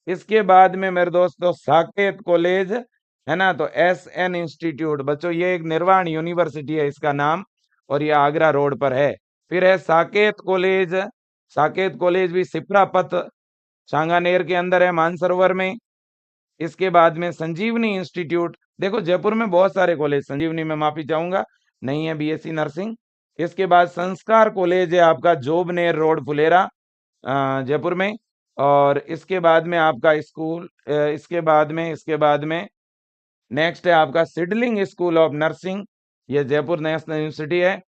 इसके बाद में मेरे दोस्तों साकेत कॉलेज, है ना, तो SN इंस्टीट्यूट बच्चों ये एक निर्वाण यूनिवर्सिटी है इसका नाम, और ये आगरा रोड पर है। फिर है साकेत कॉलेज, साकेत कॉलेज भी सिप्रापत सांगानेर के अंदर है मानसरोवर में। इसके बाद में संजीवनी इंस्टीट्यूट, देखो जयपुर में बहुत सारे कॉलेज, संजीवनी में माफी चाहूंगा नहीं है बीएससी नर्सिंग। इसके बाद संस्कार कॉलेज है आपका जोबनेर रोड फुलेरा जयपुर में। और इसके बाद में आपका स्कूल इसके बाद में नेक्स्ट है आपका सिडलिंग स्कूल ऑफ नर्सिंग, ये जयपुर नेशनल यूनिवर्सिटी है।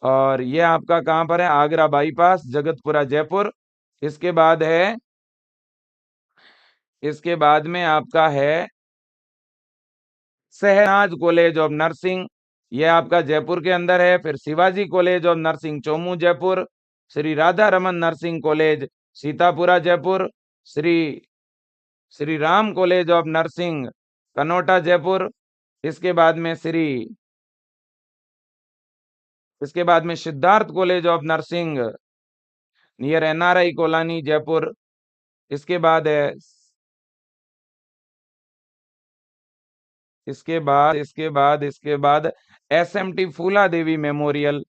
और ये आपका कहाँ पर है, आगरा बाईपास जगतपुरा जयपुर। इसके बाद है, इसके बाद में आपका है शहनाज कॉलेज ऑफ नर्सिंग, ये आपका जयपुर के अंदर है। फिर Shivaji college of nursing Chomu Jaipur, Shri Radha Raman nursing college Sitapura Jaipur, Shri Shri Ram college of nursing Kanota Jaipur. इसके बाद में Siddharth college of nursing near NRI colony Jaipur. इसके बाद है इसके बाद एसएमटी फूला देवी मेमोरियल।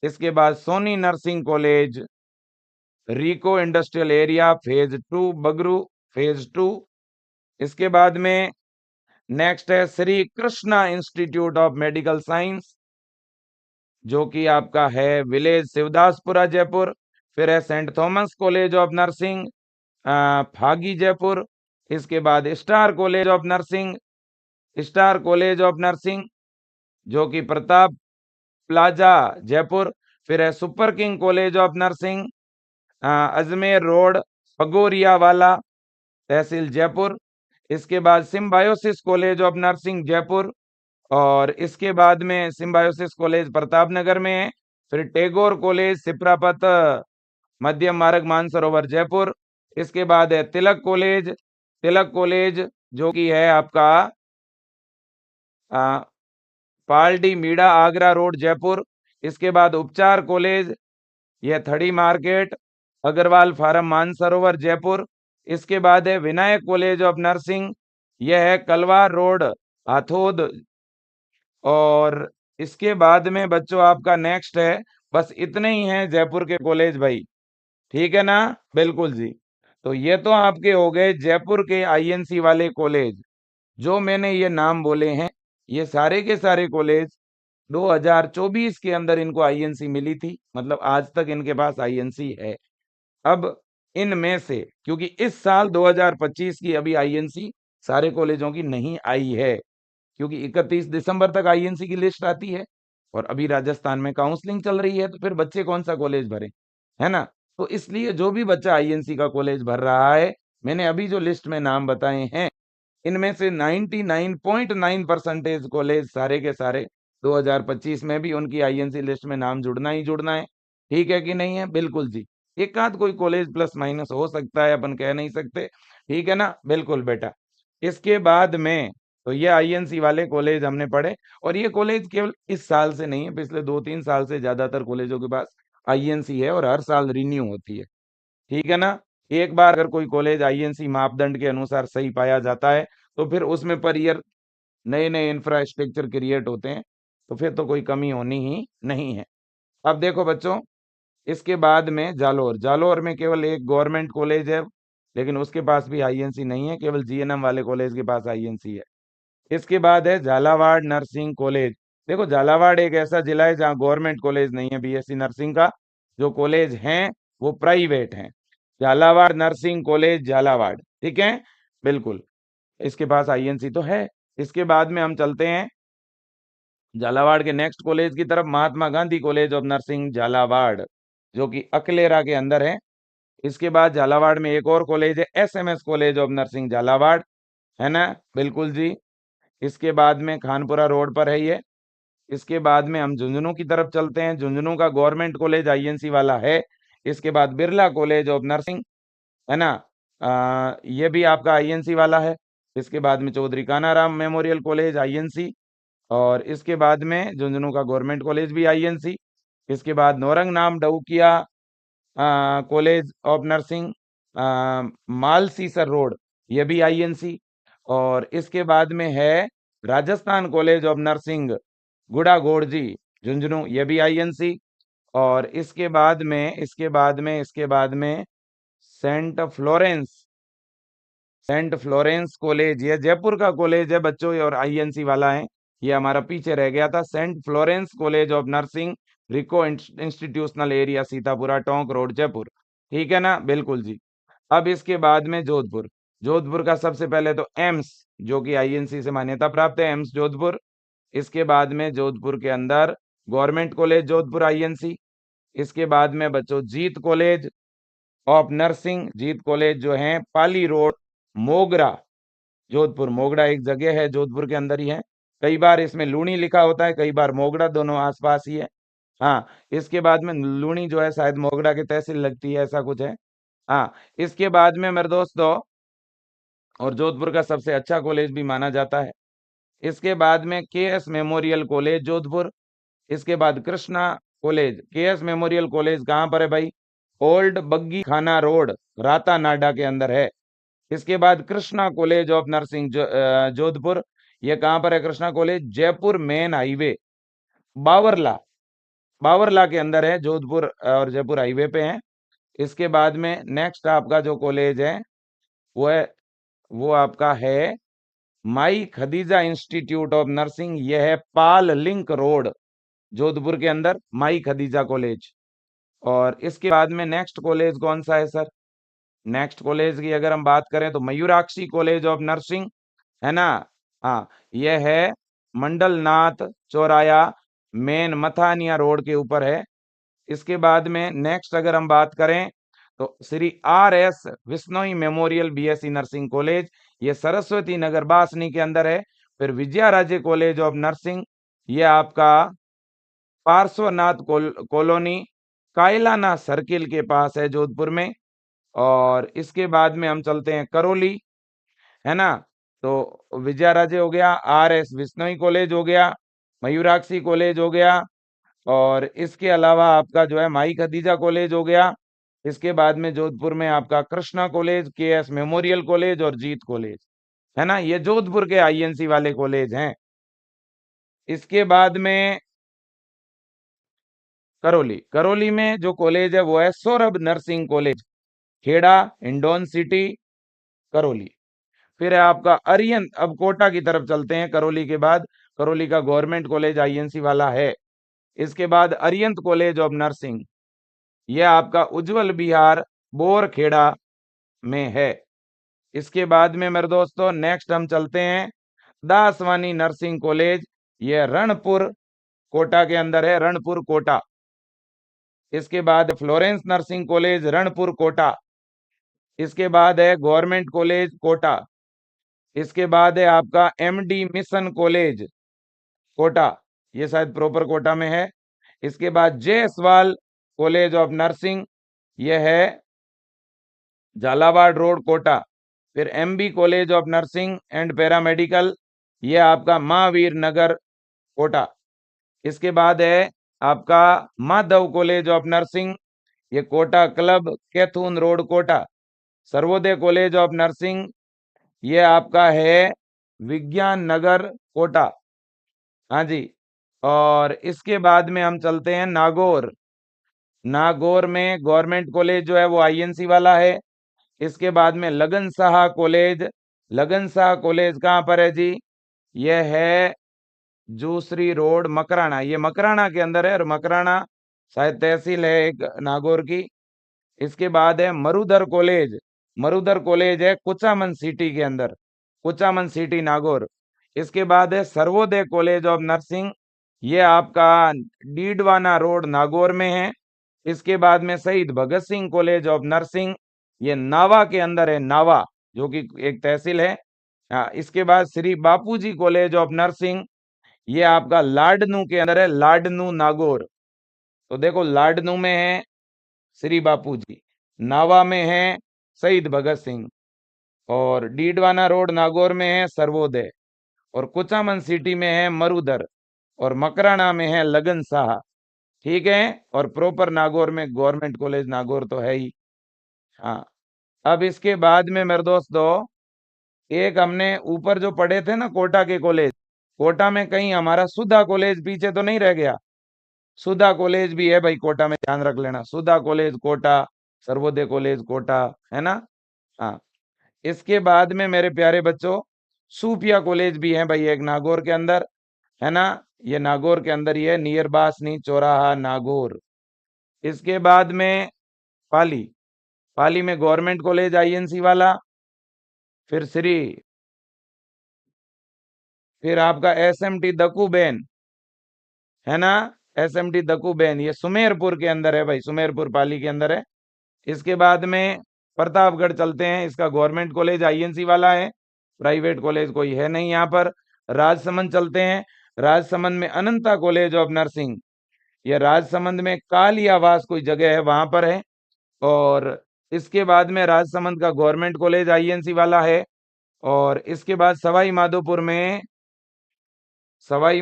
इसके बाद Soni nursing college RIICO industrial area phase 2 Bagru phase 2। इसके बाद में नेक्स्ट है Shri Krishna institute of medical science, जो कि आपका है विलेज शिवदासपुरा जयपुर। फिर है saint Thomas college of nursing Phagi Jaipur. इसके बाद स्टार कॉलेज ऑफ नर्सिंग जो कि प्रताप प्लाजा जयपुर। फिर है super king college of nursing Ajmer road Pagoria वाला तहसील जयपुर। इसके बाद Symbiosis college of nursing Jaipur. और इसके बाद में सिम्बायोसिस कॉलेज प्रताप नगर में है। फिर टैगोर कॉलेज सिप्रापत मध्य मार्ग मानसरोवर जयपुर। इसके बाद है तिलक कॉलेज जो कि है आपका पालडी मीडा आगरा रोड जयपुर। इसके बाद उपचार कॉलेज, यह थड़ी मार्केट अग्रवाल फार्म मानसरोवर जयपुर। इसके बाद है विनायक कॉलेज ऑफ नर्सिंग, यह है कलवार रोड हाथोद। और इसके बाद में बच्चों आपका नेक्स्ट है, बस इतने ही हैं जयपुर के कॉलेज भाई, ठीक है ना, बिल्कुल जी। तो ये तो आपके हो गए जयपुर के आईएनसी वाले कॉलेज, जो मैंने ये नाम बोले हैं ये सारे के सारे कॉलेज 2024 के अंदर इनको आईएनसी मिली थी, मतलब आज तक इनके पास आईएनसी है। अब इनमें से क्योंकि इस साल 2025 की अभी आईएनसी सारे कॉलेजों की नहीं आई है, क्योंकि 31 दिसंबर तक आईएनसी की लिस्ट आती है और अभी राजस्थान में काउंसलिंग चल रही है, तो फिर बच्चे कौन सा कॉलेज भरें, है ना। तो इसलिए जो भी बच्चा आईएनसी का कॉलेज भर रहा है, मैंने अभी जो लिस्ट में नाम बताए हैं इनमें से 99.9% कॉलेज सारे के सारे 2025 में भी उनकी आईएनसी लिस्ट में नाम जुड़ना ही जुड़ना है, ठीक है कि नहीं है, बिल्कुल जी। एक आध कोई कॉलेज प्लस माइनस हो सकता है, अपन कह नहीं सकते, ठीक है ना, बिल्कुल बेटा। इसके बाद में तो ये आईएनसी वाले कॉलेज हमने पढ़े, और ये कॉलेज केवल इस साल से नहीं है, पिछले 2-3 साल से ज्यादातर कॉलेजों के पास आईएनसी है और हर साल रिन्यू होती है, ठीक है ना। एक बार अगर कोई कॉलेज आईएनसी मापदंड के अनुसार सही पाया जाता है तो फिर उसमें पर ईयर नए नए इंफ्रास्ट्रक्चर क्रिएट होते हैं, तो फिर तो कोई कमी होनी ही नहीं है। अब देखो बच्चों, इसके बाद में जालोर में केवल एक गवर्नमेंट कॉलेज है, लेकिन उसके पास भी आईएनसी नहीं है, केवल जीएनएम वाले कॉलेज के पास आईएनसी है। इसके बाद है झालावाड़ नर्सिंग कॉलेज। देखो झालावाड़ एक ऐसा जिला है जहाँ गवर्नमेंट कॉलेज नहीं है बीएससी नर्सिंग का, जो कॉलेज हैं वो प्राइवेट हैं। झालावाड़ नर्सिंग कॉलेज झालावाड़, ठीक है, बिल्कुल, इसके पास आईएनसी तो है। इसके बाद में हम चलते हैं झालावाड़ के नेक्स्ट कॉलेज की तरफ, Mahatma Gandhi college of nursing Jhalawar, जो कि अकलेरा के अंदर है। इसके बाद झालावाड़ में एक और कॉलेज है SMS college of nursing Jhalawar, है ना, बिल्कुल जी। इसके बाद में खानपुरा रोड पर है ये। इसके बाद में हम झुंझुनू की तरफ चलते हैं, झुंझुनू का गवर्नमेंट कॉलेज आईएनसी वाला है। इसके बाद बिरला कॉलेज ऑफ नर्सिंग, है ना, ये भी आपका आईएनसी वाला है। इसके बाद में Chaudhary Kanaram memorial college INC, और इसके बाद में झुंझुनू का गवर्नमेंट कॉलेज भी आईएनसी। इसके बाद नौरंग नाम डउकिया कॉलेज ऑफ नर्सिंग मालसीसर रोड, ये भी आईएनसी। और इसके बाद में है राजस्थान कॉलेज ऑफ नर्सिंग गुड़ा गोड़जी झुंझुनू, ये भी आईएनसी। और इसके बाद में saint Florence saint Florence college, ये जयपुर का कॉलेज है बच्चों, और आईएनसी वाला है, ये हमारा पीछे रह गया था। Saint Florence college of nursing, RIICO institutional area, Sitapura, Tonk road, Jaipur. ठीक है ना, बिल्कुल जी। अब इसके बाद में जोधपुर, जोधपुर का सबसे पहले तो एम्स, जो कि आईएनसी से मान्यता प्राप्त है, एम्स जोधपुर। इसके बाद में जोधपुर के अंदर गवर्नमेंट कॉलेज जोधपुर आईएनसी। इसके बाद में बच्चों Jeet college of nursing, Jeet college जो है पाली रोड, मोगरा, जोधपुर। मोगरा एक जगह है जोधपुर के अंदर ही है, कई बार इसमें लूणी लिखा होता है, कई बार मोगरा, दोनों आसपास ही है। हाँ, इसके बाद में लूणी जो है शायद मोगरा की तहसील लगती है, ऐसा कुछ है। हाँ, इसके बाद में मेरे दोस्तों, और जोधपुर का सबसे अच्छा कॉलेज भी माना जाता है, इसके बाद में केएस मेमोरियल कॉलेज जोधपुर। इसके बाद Krishna college, KS memorial college कहाँ पर है भाई? ओल्ड बग्गी खाना रोड, राता नाडा के अंदर है। इसके बाद Krishna college of nursing Jodhpur, ये कहाँ पर है Krishna college? Jaipur main highway, Bawarla, Bawarla के अंदर है, जोधपुर और जयपुर हाईवे पे है। इसके बाद में नेक्स्ट आपका जो कॉलेज है वो है, वो आपका है माई खदीजा इंस्टीट्यूट ऑफ नर्सिंग, यह है पाल लिंक रोड, जोधपुर के अंदर, माई खदीजा कॉलेज। और इसके बाद में नेक्स्ट कॉलेज कौन सा है सर? नेक्स्ट कॉलेज की अगर हम बात करें तो मयूराक्षी कॉलेज ऑफ नर्सिंग, है ना? हाँ, यह है मंडल नाथ चौराया, मेन मथानिया रोड के ऊपर है। इसके बाद में नेक्स्ट अगर हम बात करें तो Shri R S Bishnoi memorial BSc nursing college, ये सरस्वती नगर बासनी के अंदर है। फिर विजयाराजे कॉलेज ऑफ नर्सिंग, ये आपका पार्श्वनाथ कॉलोनी, कायलाना सर्किल के पास है जोधपुर में। और इसके बाद में हम चलते हैं करौली, है ना? तो विजयाराजे हो गया, आर एस विश्नोई कॉलेज हो गया, मयूराक्षी कॉलेज हो गया, और इसके अलावा आपका जो है माई खदीजा कॉलेज हो गया। इसके बाद में जोधपुर में आपका Krishna college, KS memorial college और जीत कॉलेज, है ना? ये जोधपुर के आईएनसी वाले कॉलेज हैं। इसके बाद में करौली, करौली में जो कॉलेज है वो है Saurabh nursing college, Kheda, Hindaun city, Karauli. फिर है आपका अरियंत, अब कोटा की तरफ चलते हैं करौली के बाद, करौली का गवर्नमेंट कॉलेज आईएनसी वाला है। इसके बाद अरियंत कॉलेज ऑफ नर्सिंग, यह आपका उज्जवल बिहार बोरखेड़ा में है। इसके बाद में मेरे दोस्तों नेक्स्ट हम चलते हैं दासवानी नर्सिंग कॉलेज, यह रणपुर कोटा के अंदर है, रणपुर कोटा। इसके बाद Florence nursing college Ranpur Kota. इसके बाद है गवर्नमेंट कॉलेज कोटा। इसके बाद है आपका एमडी मिशन कॉलेज कोटा, ये शायद प्रॉपर कोटा में है। इसके बाद जयसवाल कॉलेज ऑफ नर्सिंग, यह है झालावाड़ रोड कोटा। फिर MB college of nursing and paramedical, यह आपका महावीर नगर कोटा। इसके बाद है आपका माधव कॉलेज ऑफ नर्सिंग, ये Kota club, Kaithun road Kota. Sarvodaya college of nursing, ये आपका है विज्ञान नगर कोटा। हाँ जी। और इसके बाद में हम चलते हैं नागौर, नागौर में गवर्नमेंट कॉलेज जो है वो आईएनसी वाला है। इसके बाद में लगन शाह कॉलेज, लगन शाह कॉलेज कहाँ पर है जी? यह है जूसरी रोड मकराना, ये मकराना के अंदर है, और मकराना शायद तहसील है एक नागौर की। इसके बाद है मरुधर कॉलेज, मरुधर कॉलेज है कुचामन सिटी के अंदर, कुचामन सिटी नागौर। इसके बाद है सर्वोदय कॉलेज ऑफ नर्सिंग, ये आपका डीडवाना रोड नागौर में है। इसके बाद में शहीद Bhagat Singh college of nursing, ये नावा के अंदर है, नावा जो कि एक तहसील है। हाँ, इसके बाद श्री बापूजी कॉलेज ऑफ नर्सिंग, ये आपका लाडनू के अंदर है, लाडनू नागौर। तो देखो लाडनू में है श्री बापूजी, नावा में है शहीद भगत सिंह, और डीडवाना रोड नागौर में है सर्वोदय, और कुचामन सिटी में है मरुधर, और मकराना में है लगन शाह। ठीक है, और प्रॉपर नागौर में गवर्नमेंट कॉलेज नागौर तो है ही। हाँ, अब इसके बाद में मेरे दोस्तों, एक हमने ऊपर जो पढ़े थे ना कोटा के कॉलेज, कोटा में कहीं हमारा सुधा कॉलेज पीछे तो नहीं रह गया? सुधा कॉलेज भी है भाई कोटा में, ध्यान रख लेना, सुधा कॉलेज कोटा, सर्वोदय कॉलेज कोटा, है ना? हाँ। इसके बाद में मेरे प्यारे बच्चों सूफिया कॉलेज भी है भाई एक नागौर के अंदर, है ना। ये नागौर के अंदर ही है, नियर बासनी चौराहा नागौर। इसके बाद में पाली, पाली में गवर्नमेंट कॉलेज आईएनसी वाला। फिर फिर आपका एसएमटी दकूबेन, है ना। एसएमटी दकूबेन ये सुमेरपुर के अंदर है भाई, सुमेरपुर पाली के अंदर है। इसके बाद में प्रतापगढ़ चलते हैं, इसका गवर्नमेंट कॉलेज आईएनसी वाला है, प्राइवेट कॉलेज कोई है नहीं यहाँ पर। राजसमंद चलते हैं, राजसमंद में अनंता कॉलेज ऑफ नर्सिंग, ये राजसमंद में काली आवास कोई जगह है वहां पर है। और इसके बाद में राजसमंद का गवर्नमेंट कॉलेज आईएनसी वाला है। और इसके बाद सवाई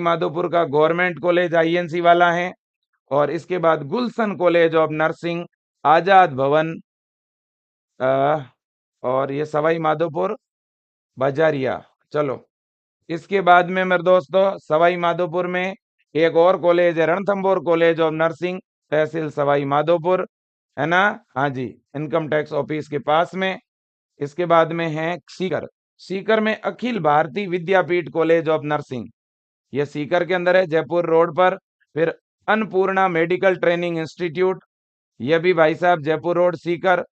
माधोपुर का गवर्नमेंट कॉलेज आईएनसी वाला है। और इसके बाद गुलशन कॉलेज ऑफ नर्सिंग आजाद भवन, और ये सवाई माधोपुर बाजारिया। चलो, इसके बाद में मेरे दोस्तों सवाई माधोपुर में एक और कॉलेज है, रणथंभौर कॉलेज ऑफ नर्सिंग, तहसील सवाई माधोपुर, है ना। हाँ जी, इनकम टैक्स ऑफिस के पास में। इसके बाद में है सीकर, सीकर में अखिल भारतीय विद्यापीठ कॉलेज ऑफ नर्सिंग, ये सीकर के अंदर है, जयपुर रोड पर। फिर अन्नपूर्णा मेडिकल ट्रेनिंग इंस्टीट्यूट, यह भी भाई साहब जयपुर रोड सीकर।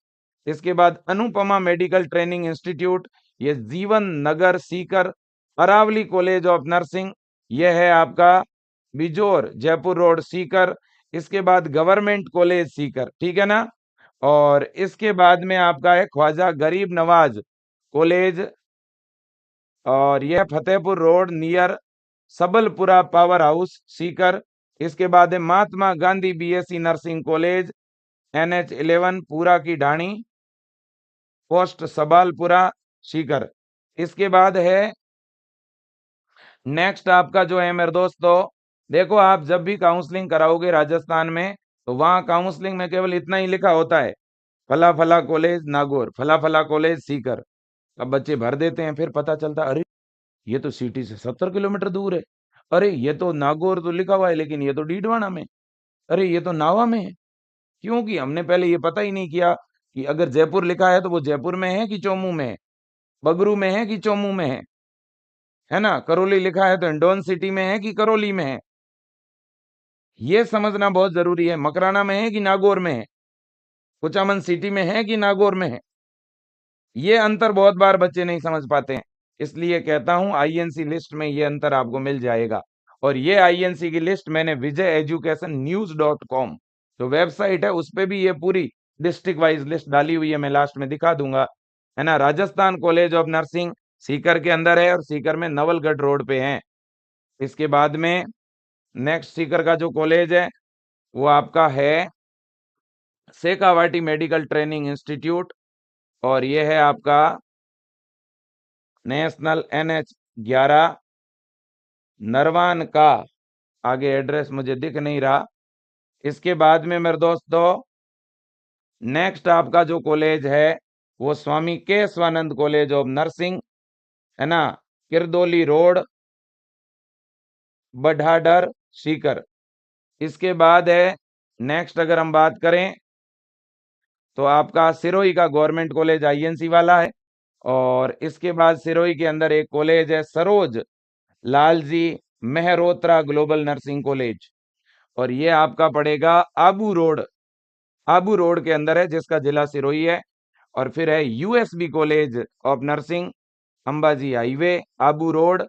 इसके बाद अनुपमा मेडिकल ट्रेनिंग इंस्टीट्यूट, ये Jeevan Nagar Sikar. Aravali college of nursing, यह है आपका बिजोर जयपुर रोड सीकर। इसके बाद गवर्नमेंट कॉलेज सीकर, ठीक है ना। और इसके बाद में आपका है ख्वाजा गरीब नवाज कॉलेज, और यह Fatehpur road near Sabalpura power house Sikar. इसके बाद है Mahatma Gandhi BSc nursing college, NH11 पूरा की ढाणी, पोस्ट सबालपुरा सीकर। इसके बाद है नेक्स्ट आपका जो है मेरे दोस्तों, देखो आप जब भी काउंसलिंग कराओगे राजस्थान में, तो वहां काउंसलिंग में केवल इतना ही लिखा होता है, फला फला कॉलेज नागौर, फला फला कॉलेज सीकर। अब बच्चे भर देते हैं, फिर पता चलता अरे ये तो सिटी से 70 किलोमीटर दूर है, अरे ये तो नागौर तो लिखा हुआ है लेकिन ये तो डीडवाना में, अरे ये तो नावा में है। क्योंकि हमने पहले ये पता ही नहीं किया कि अगर जयपुर लिखा है तो वो जयपुर में है कि चोमू में है, बगरू में है कि चोमू में है ना। करौली लिखा है तो हिंडौन सिटी में है कि करौली में है, ये समझना बहुत जरूरी है। मकराना में है कि नागौर में है, कुचामन सिटी में है कि नागौर में है, ये अंतर बहुत बार बच्चे नहीं समझ पाते हैं। इसलिए कहता हूं आईएनसी लिस्ट में ये अंतर आपको मिल जाएगा। और ये आईएनसी की लिस्ट मैंने विजय एजुकेशन न्यूज.com जो वेबसाइट है उस पे भी ये पूरी डिस्ट्रिक्ट वाइज लिस्ट डाली हुई है, मैं लास्ट में दिखा दूंगा, है ना। Rajasthan college of nursing Sikar के अंदर है, और सीकर में नवलगढ़ रोड पे है। इसके बाद में नेक्स्ट सीकर का जो कॉलेज है वो आपका है शेखावाटी मेडिकल ट्रेनिंग इंस्टीट्यूट, और ये है आपका नेशनल NH11 नरवान का, आगे एड्रेस मुझे दिख नहीं रहा। इसके बाद में मेरे दोस्तों नेक्स्ट आपका जो कॉलेज है वो स्वामी केशवानंद कॉलेज ऑफ नर्सिंग, है ना, किरदोली रोड बढ़ाडर सीकर। इसके बाद है नेक्स्ट अगर हम बात करें तो आपका सिरोही का गवर्नमेंट कॉलेज आईएनसी वाला है। और इसके बाद सिरोही के अंदर एक कॉलेज है Saroj Lalji Mehrotra global nursing college, और ये आपका पड़ेगा आबू रोड, आबू रोड के अंदर है, जिसका जिला सिरोही है। और फिर है USB college of nursing Ambaji highway Abu road,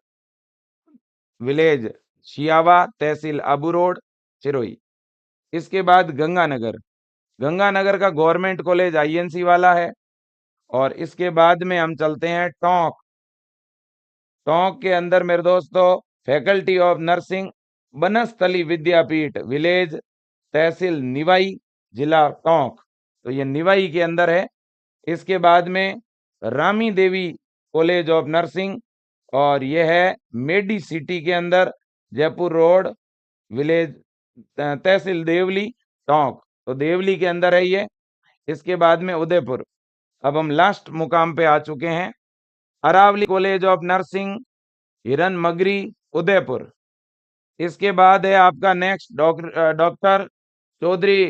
village Shiyawa, tehsil Abu road Sirohi. इसके बाद गंगानगर, गंगानगर का गवर्नमेंट कॉलेज आईएनसी वाला है। और इसके बाद में हम चलते हैं टोंक, टोंक के अंदर मेरे दोस्तों faculty of nursing Banasthali Vidyapith, village tehsil Niwai, जिला टोंक, तो ये निवाई के अंदर है। इसके बाद में रामी देवी कॉलेज ऑफ नर्सिंग, और यह है मेडी सिटी के अंदर, जयपुर रोड, विलेज तहसील देवली टोंक, तो देवली के अंदर है ये। इसके बाद में उदयपुर, अब हम लास्ट मुकाम पे आ चुके हैं, Aravalli college of nursing Hiran मगरी उदयपुर। इसके बाद है आपका next doctor Chaudhary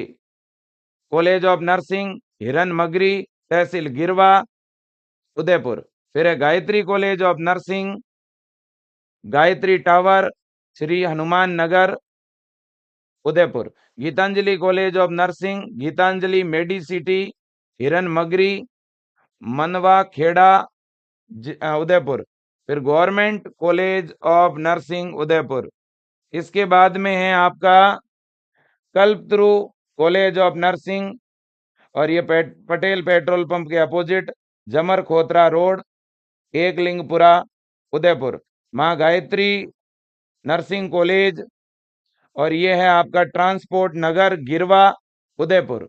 college of nursing Hiran Magri, तहसील गिरवा, उदयपुर। फिर है Gayatri college of nursing, Gayatri tower, Shri Hanuman Nagar, Udaipur. Gitanjali college of nursing, Gitanjali medicity, Hiran Magri, Manwa Kheda, Udaipur. फिर government college of nursing Udaipur. इसके बाद में है आपका कल्पतरु कॉलेज ऑफ नर्सिंग, और ये पटेल पेट्रोल पंप के अपोजिट, जमर खोतरा रोड, एकलिंगपुरा, उदयपुर। माँ गायत्री नर्सिंग कॉलेज, और ये है आपका ट्रांसपोर्ट नगर गिरवा, उदयपुर।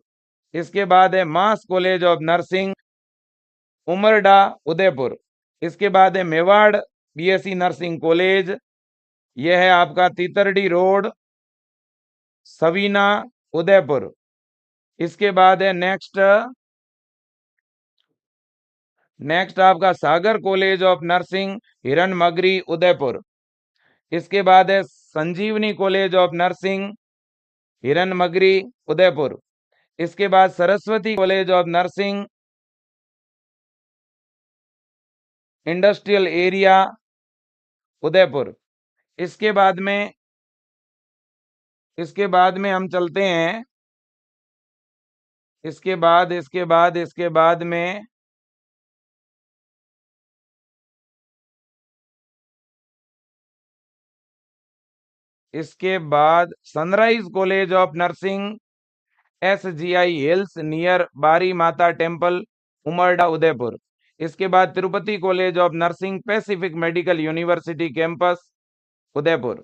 इसके बाद है मास कॉलेज ऑफ नर्सिंग, उमरडा, उदयपुर। इसके बाद है मेवाड़ बीएससी नर्सिंग कॉलेज, यह है आपका तीतरडी रोड, सवीना, उदयपुर। इसके बाद है नेक्स्ट आपका सागर कॉलेज ऑफ नर्सिंग, हिरन मगरी, उदयपुर। इसके बाद है संजीवनी कॉलेज ऑफ नर्सिंग, हिरन मगरी, उदयपुर। इसके बाद Saraswati college of nursing, industrial area, Udaipur. इसके बाद में हम चलते हैं, इसके बाद में इसके बाद sunrise college of nursing, SGI hills near बारी माता टेम्पल, उमरडा, उदयपुर। इसके बाद Tirupati college of nursing, Pacific medical university campus, Udaipur.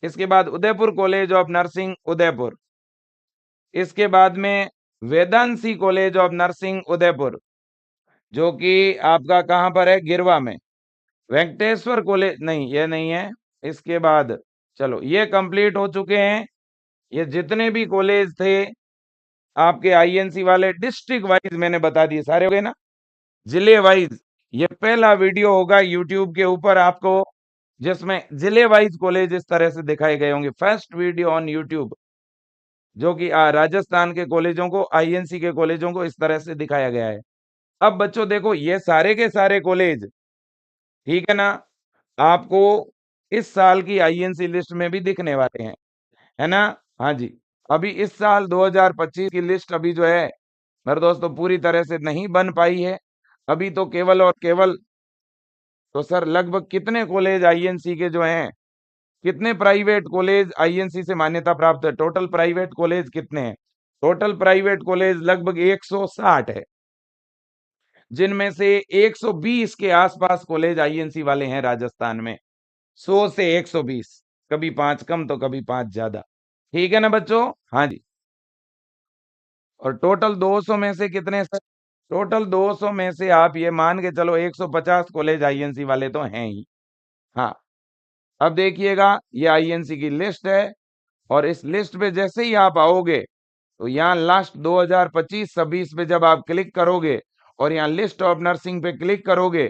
इसके बाद Udaipur college of nursing, Udaipur. इसके बाद में वेदांसी कॉलेज ऑफ नर्सिंग, उदयपुर, जो कि आपका कहां पर है, गिरवा में। वेंकटेश्वर कॉलेज नहीं, ये नहीं है। इसके बाद चलो, ये कंप्लीट हो चुके हैं। ये जितने भी कॉलेज थे आपके आईएनसी वाले, डिस्ट्रिक्ट वाइज मैंने बता दिए, सारे हो गए ना, जिले वाइज। ये पहला वीडियो होगा यूट्यूब के ऊपर आपको, जिसमें जिले वाइज कॉलेज इस तरह से दिखाए गए होंगे। फर्स्ट वीडियो ऑन यूट्यूब जो कि राजस्थान के कॉलेजों को, आईएनसी के कॉलेजों को इस तरह से दिखाया गया है। अब बच्चों देखो, ये सारे के सारे कॉलेज, ठीक है ना, आपको इस साल की आईएनसी लिस्ट में भी दिखने वाले हैं, है ना। हाँ जी, अभी इस साल 2025 की लिस्ट अभी जो है मेरे दोस्तों पूरी तरह से नहीं बन पाई है। अभी तो केवल और केवल, तो सर लगभग कितने कॉलेज आईएनसी के जो हैं, कितने प्राइवेट कॉलेज आईएनसी से मान्यता प्राप्त है, टोटल प्राइवेट कॉलेज कितने हैं? टोटल प्राइवेट कॉलेज लगभग 160 है, जिनमें से 120 के आसपास कॉलेज आईएनसी वाले हैं राजस्थान में। 100 से 120, कभी 5 कम तो कभी 5 ज्यादा, ठीक है ना बच्चों। हाँ जी, और टोटल 200 में से कितने सर? टोटल 200 में से आप ये मान के चलो 150 कॉलेज आईएनसी वाले तो हैं ही। हाँ, अब देखिएगा, ये आईएनसी की लिस्ट है, और इस लिस्ट पे जैसे ही आप आओगे तो यहाँ लास्ट 2025-26 पे जब आप क्लिक करोगे और यहाँ लिस्ट ऑफ नर्सिंग पे क्लिक करोगे,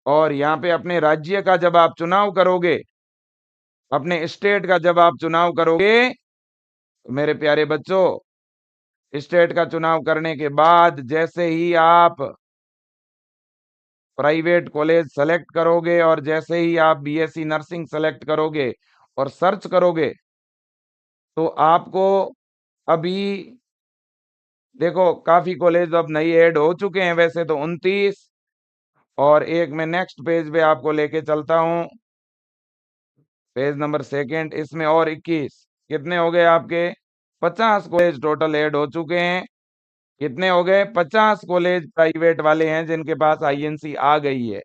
और यहाँ पे अपने राज्य का जब आप चुनाव करोगे, अपने स्टेट का जब आप चुनाव करोगे, तो मेरे प्यारे बच्चों, स्टेट का चुनाव करने के बाद जैसे ही आप प्राइवेट कॉलेज सेलेक्ट करोगे, और जैसे ही आप बीएससी नर्सिंग सेलेक्ट करोगे और सर्च करोगे, तो आपको अभी देखो काफी कॉलेज अब नई ऐड हो चुके हैं, वैसे तो 29, और एक मैं नेक्स्ट पेज पे आपको लेके चलता हूं, पेज नंबर 2, इसमें और 21, कितने हो गए आपके? 50 कॉलेज टोटल ऐड हो चुके हैं। कितने हो गए? 50 कॉलेज प्राइवेट वाले हैं जिनके पास आईएनसी आ गई है।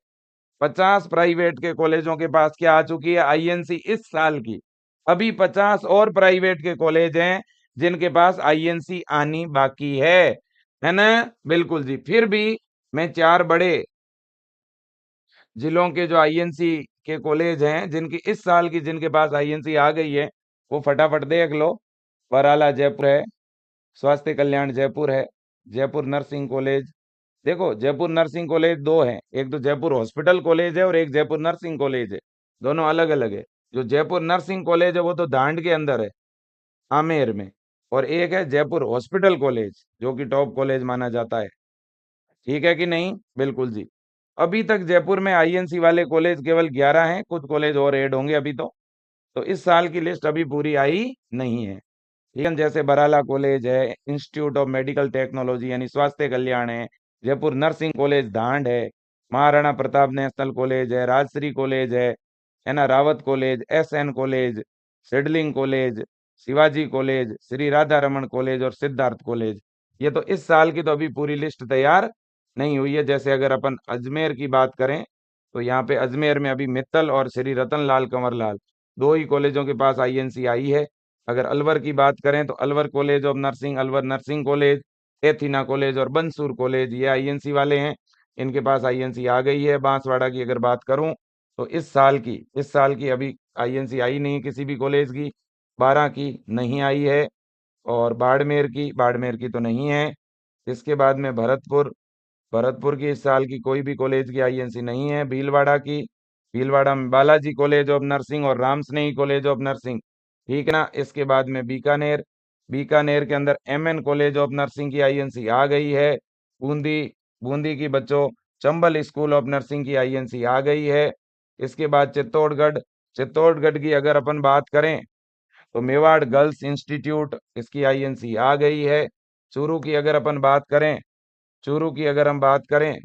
50 प्राइवेट के कॉलेजों के पास क्या आ चुकी है? आईएनसी इस साल की। अभी 50 और प्राइवेट के कॉलेज हैं जिनके पास आईएनसी आनी बाकी है ना। बिल्कुल जी। फिर भी मैं 4 बड़े जिलों के जो आईएनसी के कॉलेज हैं जिनकी इस साल की, जिनके पास आईएनसी आ गई है, वो फटाफट देख लो। बराला जयपुर है, स्वास्थ्य कल्याण जयपुर है, जयपुर नर्सिंग कॉलेज। देखो जयपुर नर्सिंग कॉलेज 2 हैं, एक तो जयपुर हॉस्पिटल कॉलेज है और एक जयपुर नर्सिंग कॉलेज है, दोनों अलग अलग है। जो जयपुर नर्सिंग कॉलेज है वो तो दांड के अंदर है, आमेर में, और एक है जयपुर हॉस्पिटल कॉलेज जो कि टॉप कॉलेज माना जाता है। ठीक है कि नहीं? बिल्कुल जी। अभी तक जयपुर में आईएनसी वाले कॉलेज केवल 11 हैं, कुछ कॉलेज और ऐड होंगे अभी तो इस साल की लिस्ट अभी पूरी आई नहीं है। ठीक है, जैसे बराला कॉलेज है, इंस्टीट्यूट ऑफ मेडिकल टेक्नोलॉजी यानी स्वास्थ्य कल्याण है, जयपुर नर्सिंग कॉलेज धांड है, महाराणा प्रताप नेशनल कॉलेज है, राजश्री कॉलेज है ना, रावत कॉलेज, एसएन कॉलेज, सिडलिंग college, Shivaji college, Shri Radha Raman college और सिद्धार्थ कॉलेज। ये तो इस साल की तो अभी पूरी लिस्ट तैयार नहीं हुई है। जैसे अगर अपन अजमेर की बात करें तो यहाँ पे अजमेर में अभी मित्तल और श्री रतन लाल कंवरलाल दो ही कॉलेजों के पास आईएनसी आई है। अगर अलवर की बात करें तो Alwar college of nursing, Alwar nursing college, एथिना college और बंसूर कॉलेज ये आईएनसी वाले हैं, इनके पास आईएनसी आ गई है। बांसवाड़ा की अगर बात करूं तो इस साल की अभी आईएनसी आई नहीं किसी भी कॉलेज की। 12 की नहीं आई है। और बाड़मेर की तो नहीं है। इसके बाद में भरतपुर की इस साल की कोई भी कॉलेज की आईएनसी नहीं है। भीलवाड़ा में बालाजी कॉलेज ऑफ नर्सिंग और राम स्नेही कॉलेज ऑफ नर्सिंग, ठीक है ना। इसके बाद में बीकानेर के अंदर एमएन कॉलेज ऑफ नर्सिंग की आईएनसी आ गई है। बूंदी बूंदी की बच्चों चंबल स्कूल ऑफ नर्सिंग की आईएनसी आ गई है। इसके बाद चित्तौड़गढ़ की अगर अपन बात करें तो मेवाड़ गर्ल्स इंस्टीट्यूट इसकी आईएनसी आ गई है। चूरू की अगर अपन बात करें चूरू की अगर हम बात करें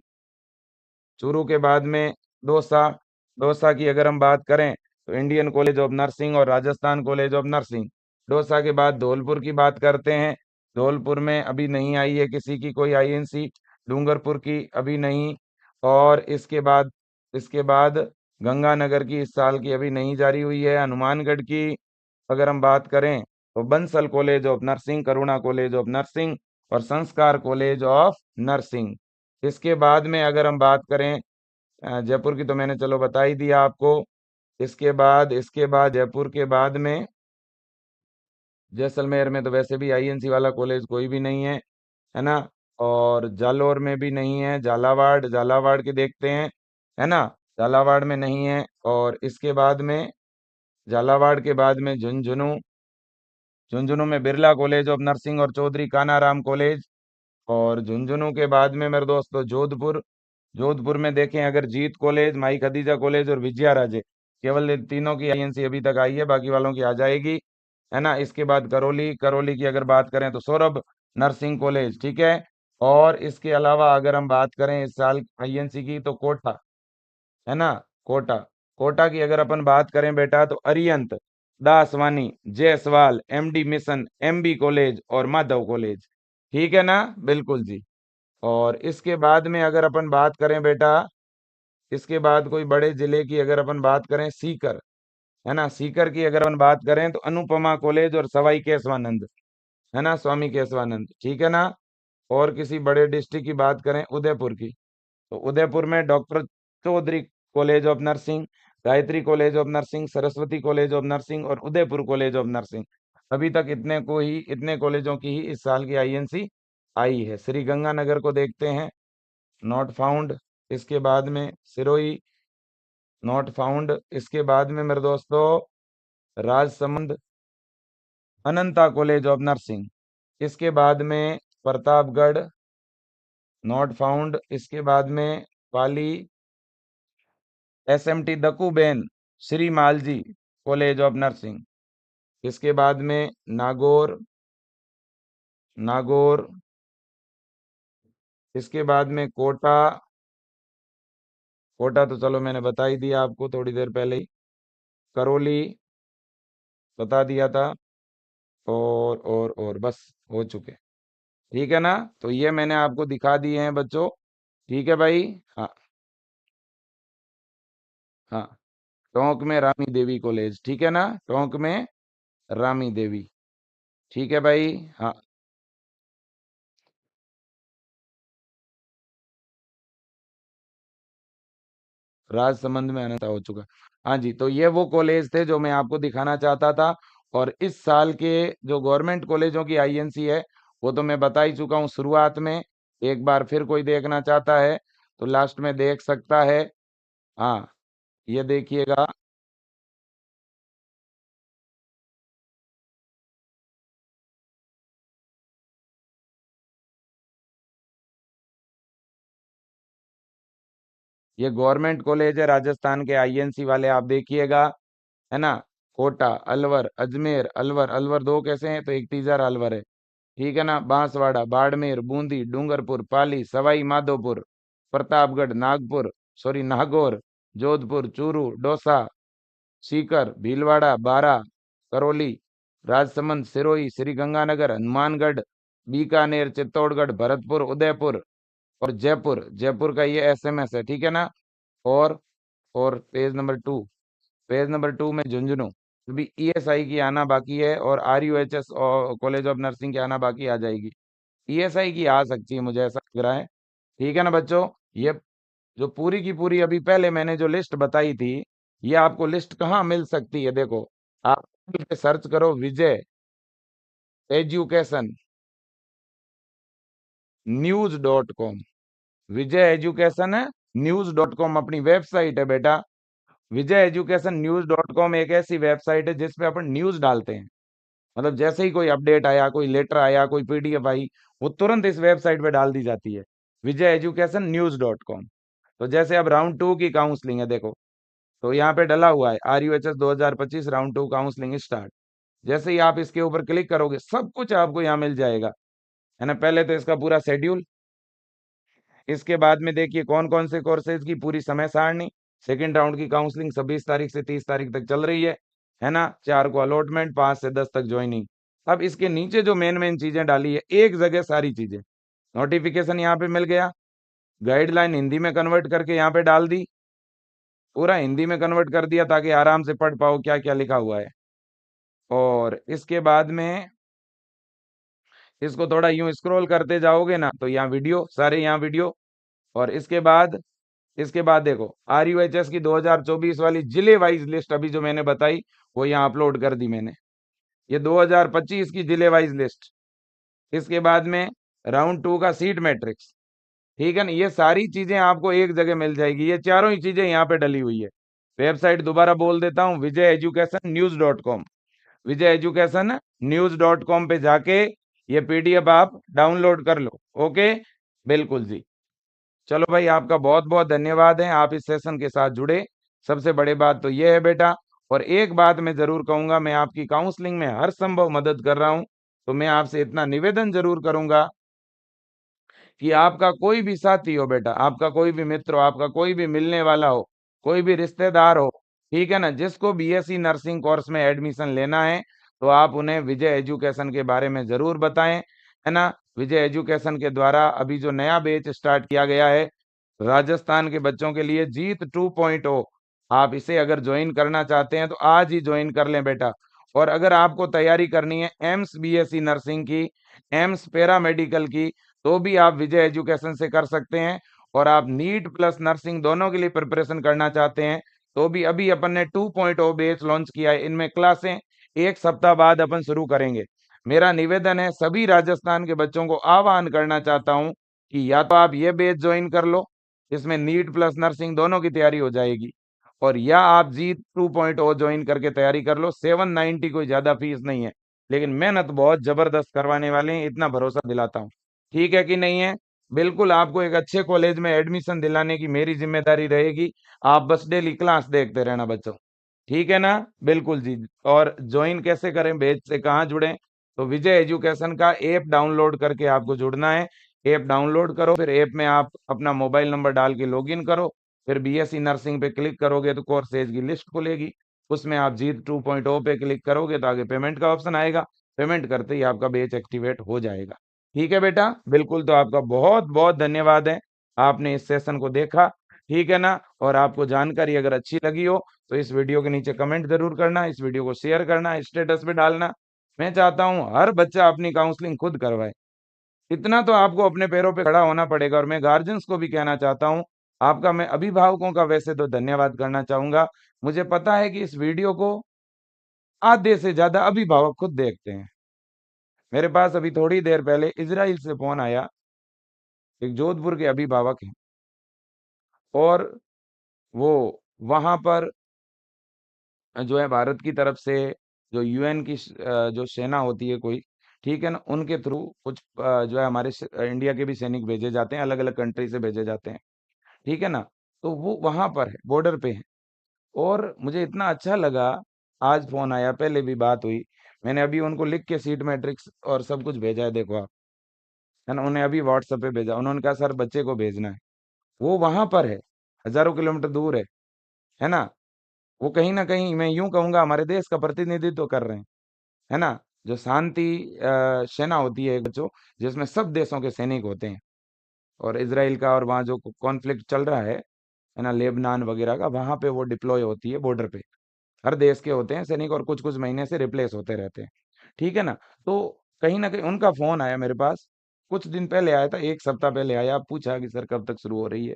चूरू के बाद में दौसा दौसा की अगर हम बात करें तो इंडियन कॉलेज ऑफ नर्सिंग और Rajasthan college of nursing. Dausa के बाद धौलपुर की बात करते हैं। धौलपुर में अभी नहीं आई है किसी की कोई आईएनसी। डूंगरपुर की अभी नहीं। और इसके बाद गंगानगर की इस साल की अभी नहीं जारी हुई है। हनुमानगढ़ की अगर हम बात करें तो Bansal college of nursing, Karuna college of nursing और संस्कार कॉलेज ऑफ नर्सिंग। इसके बाद में अगर हम बात करें जयपुर की तो मैंने चलो बता ही दिया आपको। इसके बाद जयपुर के बाद में जैसलमेर में तो वैसे भी आईएनसी वाला कॉलेज कोई भी नहीं है ना। और जालौर में भी नहीं है। झालावाड़ के देखते हैं, है ना। झालावाड़ में नहीं है। और इसके बाद में झालावाड़ के बाद में झुंझुनू में बिरला कॉलेज ऑफ नर्सिंग और चौधरी कानाराम कॉलेज। और झुंझुनू के बाद में मेरे दोस्तों जोधपुर में देखें अगर जीत कॉलेज, माई खदीजा कॉलेज और विजया राजे, केवल इन तीनों की आईएनसी अभी तक आई है, बाकी वालों की आ जाएगी, है ना। इसके बाद करौली की अगर बात करें तो सौरभ नर्सिंग कॉलेज, ठीक है। और इसके अलावा अगर हम बात करें इस साल आईएनसी की तो कोटा, है ना। कोटा कोटा की अगर अपन बात करें बेटा तो Arihant, Daswani, Jaiswal, MD mission, MB college और माधव कॉलेज, ठीक है ना। बिल्कुल जी। और इसके बाद में अगर अपन बात करें बेटा, इसके बाद कोई बड़े जिले की अगर अपन बात करें सीकर, है ना। सीकर की अगर अपन बात करें तो अनुपमा कॉलेज और सवाई केशवानंद, है ना, स्वामी केशवानंद, ठीक है ना। और किसी बड़े डिस्ट्रिक्ट की बात करें उदयपुर की तो उदयपुर में doctor Chaudhary college of nursing, Gayatri college of nursing, Saraswati college of nursing और उदयपुर कॉलेज ऑफ नर्सिंग। अभी तक इतने कॉलेजों की ही इस साल की आईएनसी आई है। श्री गंगानगर को देखते हैं, नॉट फाउंड। इसके बाद में सिरोही, नॉट फाउंड। इसके बाद में मेरे दोस्तों Rajsamand, Ananta college of nursing. इसके बाद में प्रतापगढ़, नॉट फाउंड। इसके बाद में Pali, SMT Dakuben, Shri Malji college of nursing. इसके बाद में नागौर। इसके बाद में कोटा तो चलो मैंने बता ही दिया आपको थोड़ी देर पहले ही। करौली बता दिया था। और बस हो चुके, ठीक है ना। तो ये मैंने आपको दिखा दिए हैं बच्चों, ठीक है भाई। हाँ, हाँ। टोंक में रामी देवी कॉलेज, ठीक है ना, टोंक में रामी देवी, ठीक है भाई। हाँ, राजसमंद में अनंता हो चुका। हाँ जी, तो ये वो कॉलेज थे जो मैं आपको दिखाना चाहता था। और इस साल के जो गवर्नमेंट कॉलेजों की आईएनसी है वो तो मैं बता ही चुका हूँ शुरुआत में। एक बार फिर कोई देखना चाहता है तो लास्ट में देख सकता है। हाँ, ये देखिएगा। ये गवर्नमेंट कॉलेज है राजस्थान के, आईएनसी वाले आप देखिएगा, है ना। कोटा, अलवर, अजमेर, अलवर, अलवर दो कैसे हैं तो एक तीसरा अलवर है, ठीक है ना। बांसवाड़ा, बाड़मेर, बूंदी, डूंगरपुर, पाली, सवाई माधोपुर, प्रतापगढ़, नागपुर, सॉरी नागौर, जोधपुर, चूरू, दौसा, सीकर, भीलवाड़ा, बारा, करौली, राजसमंद, सिरोही, श्री गंगानगर, हनुमानगढ़, बीकानेर, चित्तौड़गढ़, भरतपुर, उदयपुर और जयपुर। जयपुर का ये एसएमएस है, ठीक है ना। और और पेज नंबर 2 में झुंझुनू, अभी ईएसआई की आना बाकी है, और आरयूएचएस और कॉलेज ऑफ नर्सिंग की आना बाकी, आ जाएगी। ईएसआई की आ सकती है, मुझे ऐसा लग रहा है, ठीक है ना बच्चों। ये जो पूरी की पूरी अभी पहले मैंने जो लिस्ट बताई थी, ये आपको लिस्ट कहाँ मिल सकती है, देखो आप गूगल पे सर्च करो विजय एजुकेशन न्यूज.com। विजय एजुकेशन है न्यूज.com अपनी वेबसाइट है बेटा। विजय एजुकेशन न्यूज.com एक ऐसी वेबसाइट है जिसपे अपन न्यूज डालते हैं, मतलब जैसे ही कोई अपडेट आया, कोई लेटर आया, कोई पीडीएफ आई, वो तुरंत इस वेबसाइट पे डाल दी जाती है, विजय एजुकेशन न्यूज.com। तो जैसे अब राउंड 2 की काउंसलिंग है, देखो तो यहाँ पे डला हुआ है RUHS 2025 राउंड 2 काउंसलिंग स्टार्ट। जैसे ही आप इसके ऊपर क्लिक करोगे, सब कुछ आपको यहाँ मिल जाएगा, है ना। पहले तो इसका पूरा शेड्यूल, इसके बाद में देखिए कौन कौन से कोर्सेज की पूरी समय सारणी। सेकंड राउंड की काउंसलिंग 26 तारीख से 30 तारीख तक चल रही है ना। 4 को अलॉटमेंट, 5 से 10 तक ज्वाइनिंग। अब इसके नीचे जो मेन मेन चीजें डाली है, एक जगह सारी चीजें, नोटिफिकेशन यहाँ पे मिल गया, गाइडलाइन हिंदी में कन्वर्ट करके यहाँ पे डाल दी, पूरा हिंदी में कन्वर्ट कर दिया ताकि आराम से पढ़ पाओ क्या क्या लिखा हुआ है। और इसके बाद में इसको थोड़ा यूं स्क्रॉल करते जाओगे ना, तो यहाँ वीडियो, सारे यहाँ वीडियो। और इसके बाद देखो RUHS की 2024 वाली जिले वाइज लिस्ट अभी जो मैंने बताई, वो यहाँ अपलोड कर दी मैंने, ये 2025 की जिले वाइज लिस्ट। इसके बाद में राउंड 2 का सीट मैट्रिक्स, ठीक है ना। ये सारी चीजें आपको एक जगह मिल जाएगी, ये चारों ही चीजें यहाँ पे डली हुई है। वेबसाइट दोबारा बोल देता हूँ, विजय एजुकेशन न्यूज.com। विजय एजुकेशन न्यूज.com पे जाके ये पीडीएफ आप डाउनलोड कर लो। ओके, बिल्कुल जी। चलो भाई, आपका बहुत बहुत धन्यवाद है, आप इस सेशन के साथ जुड़े। सबसे बड़ी बात तो ये है बेटा, और एक बात मैं जरूर कहूंगा, मैं आपकी काउंसलिंग में हर संभव मदद कर रहा हूं, तो मैं आपसे इतना निवेदन जरूर करूंगा कि आपका कोई भी साथी हो बेटा, आपका कोई भी मित्र हो, आपका कोई भी मिलने वाला हो, कोई भी रिश्तेदार हो, ठीक है ना, जिसको बीएससी नर्सिंग कोर्स में एडमिशन लेना है, तो आप उन्हें विजय एजुकेशन के बारे में जरूर बताएं, है ना। विजय एजुकेशन के द्वारा अभी जो नया बैच स्टार्ट किया गया है राजस्थान के बच्चों के लिए, जीत 2.0, आप इसे अगर ज्वाइन करना चाहते हैं तो आज ही ज्वाइन कर लें बेटा। और अगर आपको तैयारी करनी है एम्स बीएससी नर्सिंग की, एम्स पैरामेडिकल की, तो भी आप विजय एजुकेशन से कर सकते हैं। और आप नीट प्लस नर्सिंग दोनों के लिए प्रिपरेशन करना चाहते हैं, तो भी अभी अपन ने 2.0 बैच लॉन्च किया है, इनमें क्लासें एक सप्ताह बाद अपन शुरू करेंगे। मेरा निवेदन है, सभी राजस्थान के बच्चों को आह्वान करना चाहता हूं कि या तो आप ये बैच ज्वाइन कर लो, इसमें नीट प्लस नर्सिंग दोनों की तैयारी हो जाएगी, और या आप जीत 2.0 ज्वाइन करके तैयारी कर लो। 790 कोई ज्यादा फीस नहीं है, लेकिन मेहनत बहुत जबरदस्त करवाने वाले हैं, इतना भरोसा दिलाता हूँ। ठीक है कि नहीं है? बिल्कुल, आपको एक अच्छे कॉलेज में एडमिशन दिलाने की मेरी जिम्मेदारी रहेगी। आप बस डेली क्लास देखते रहना बच्चों, ठीक है ना। बिल्कुल जी। और ज्वाइन कैसे करें, बैच से कहाँ जुड़ें, तो विजय एजुकेशन का ऐप डाउनलोड करके आपको जुड़ना है। ऐप डाउनलोड करो, फिर ऐप में आप अपना मोबाइल नंबर डाल के लॉगिन करो, फिर बीएससी नर्सिंग पे क्लिक करोगे तो कोर्सेज की लिस्ट खुलेगी, उसमें आप जीत 2.0 पे क्लिक करोगे तो आगे पेमेंट का ऑप्शन आएगा, पेमेंट करते ही आपका बैच एक्टिवेट हो जाएगा। ठीक है बेटा, बिल्कुल। तो आपका बहुत बहुत धन्यवाद है, आपने इस सेशन को देखा, ठीक है ना। और आपको जानकारी अगर अच्छी लगी हो तो इस वीडियो के नीचे कमेंट जरूर करना, इस वीडियो को शेयर करना, स्टेटस पे डालना। मैं चाहता हूं हर बच्चा अपनी काउंसलिंग खुद करवाए, इतना तो आपको अपने पैरों पे खड़ा होना पड़ेगा। और मैं गार्जियंस को भी कहना चाहता हूं, आपका मैं अभिभावकों का वैसे तो धन्यवाद करना चाहूंगा। मुझे पता है कि इस वीडियो को आधे से ज्यादा अभिभावक खुद देखते हैं। मेरे पास अभी थोड़ी देर पहले इजराइल से फोन आया, एक जोधपुर के अभिभावक हैं, और वो वहां पर जो है भारत की तरफ से, जो यूएन की जो सेना होती है कोई, ठीक है ना, उनके थ्रू कुछ जो है हमारे इंडिया के भी सैनिक भेजे जाते हैं, अलग अलग कंट्री से भेजे जाते हैं, ठीक है ना। तो वो वहां पर है, बॉर्डर पे है। और मुझे इतना अच्छा लगा, आज फोन आया, पहले भी बात हुई, मैंने अभी उनको लिख के सीट मैट्रिक्स और सब कुछ भेजा है, देखो आप, है ना, उन्हें अभी व्हाट्सएप पे भेजा, उन्होंने कहा सर बच्चे को भेजना है। वो वहां पर है, हजारों किलोमीटर दूर है ना। वो कहीं ना कहीं मैं यूं कहूंगा हमारे देश का प्रतिनिधित्व कर रहे हैं, है ना। जो शांति सेना होती है एक बच्चों, जिसमें सब देशों के सैनिक होते हैं, और इसराइल का और वहाँ जो कॉन्फ्लिक्ट चल रहा है ना, लेबनान वगैरह का, वहां पे वो डिप्लॉय होती है बॉर्डर पे। हर देश के होते हैं सैनिक, और कुछ कुछ महीने से रिप्लेस होते रहते हैं, ठीक है ना। तो कहीं ना कहीं उनका फोन आया मेरे पास, कुछ दिन पहले आया था, एक सप्ताह पहले आया, पूछा कि सर कब तक शुरू हो रही है।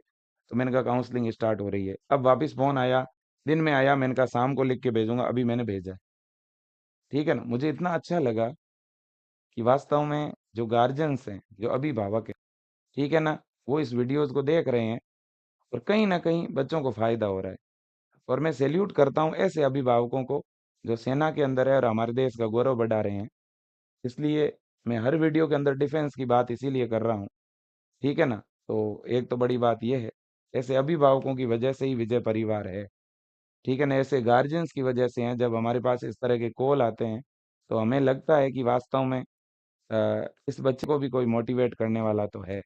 तो मैंने कहा काउंसलिंग स्टार्ट हो रही है। अब वापस फोन आया, दिन में आया, मैंने कहा शाम को लिख के भेजूंगा, अभी मैंने भेजा है, ठीक है ना। मुझे इतना अच्छा लगा कि वास्तव में जो गार्जियंस हैं, जो अभिभावक हैं, ठीक है ना, वो इस वीडियोस को देख रहे हैं, और कहीं ना कहीं बच्चों को फायदा हो रहा है। और मैं सैल्यूट करता हूँ ऐसे अभिभावकों को जो सेना के अंदर है और हमारे देश का गौरव बढ़ा रहे हैं। इसलिए मैं हर वीडियो के अंदर डिफेंस की बात इसीलिए कर रहा हूँ, ठीक है ना। तो एक तो बड़ी बात यह है, ऐसे अभिभावकों की वजह से ही विजय परिवार है, ठीक है ना। ऐसे गार्जियंस की वजह से हैं, जब हमारे पास इस तरह के कॉल आते हैं तो हमें लगता है कि वास्तव में इस बच्चे को भी कोई मोटिवेट करने वाला तो है।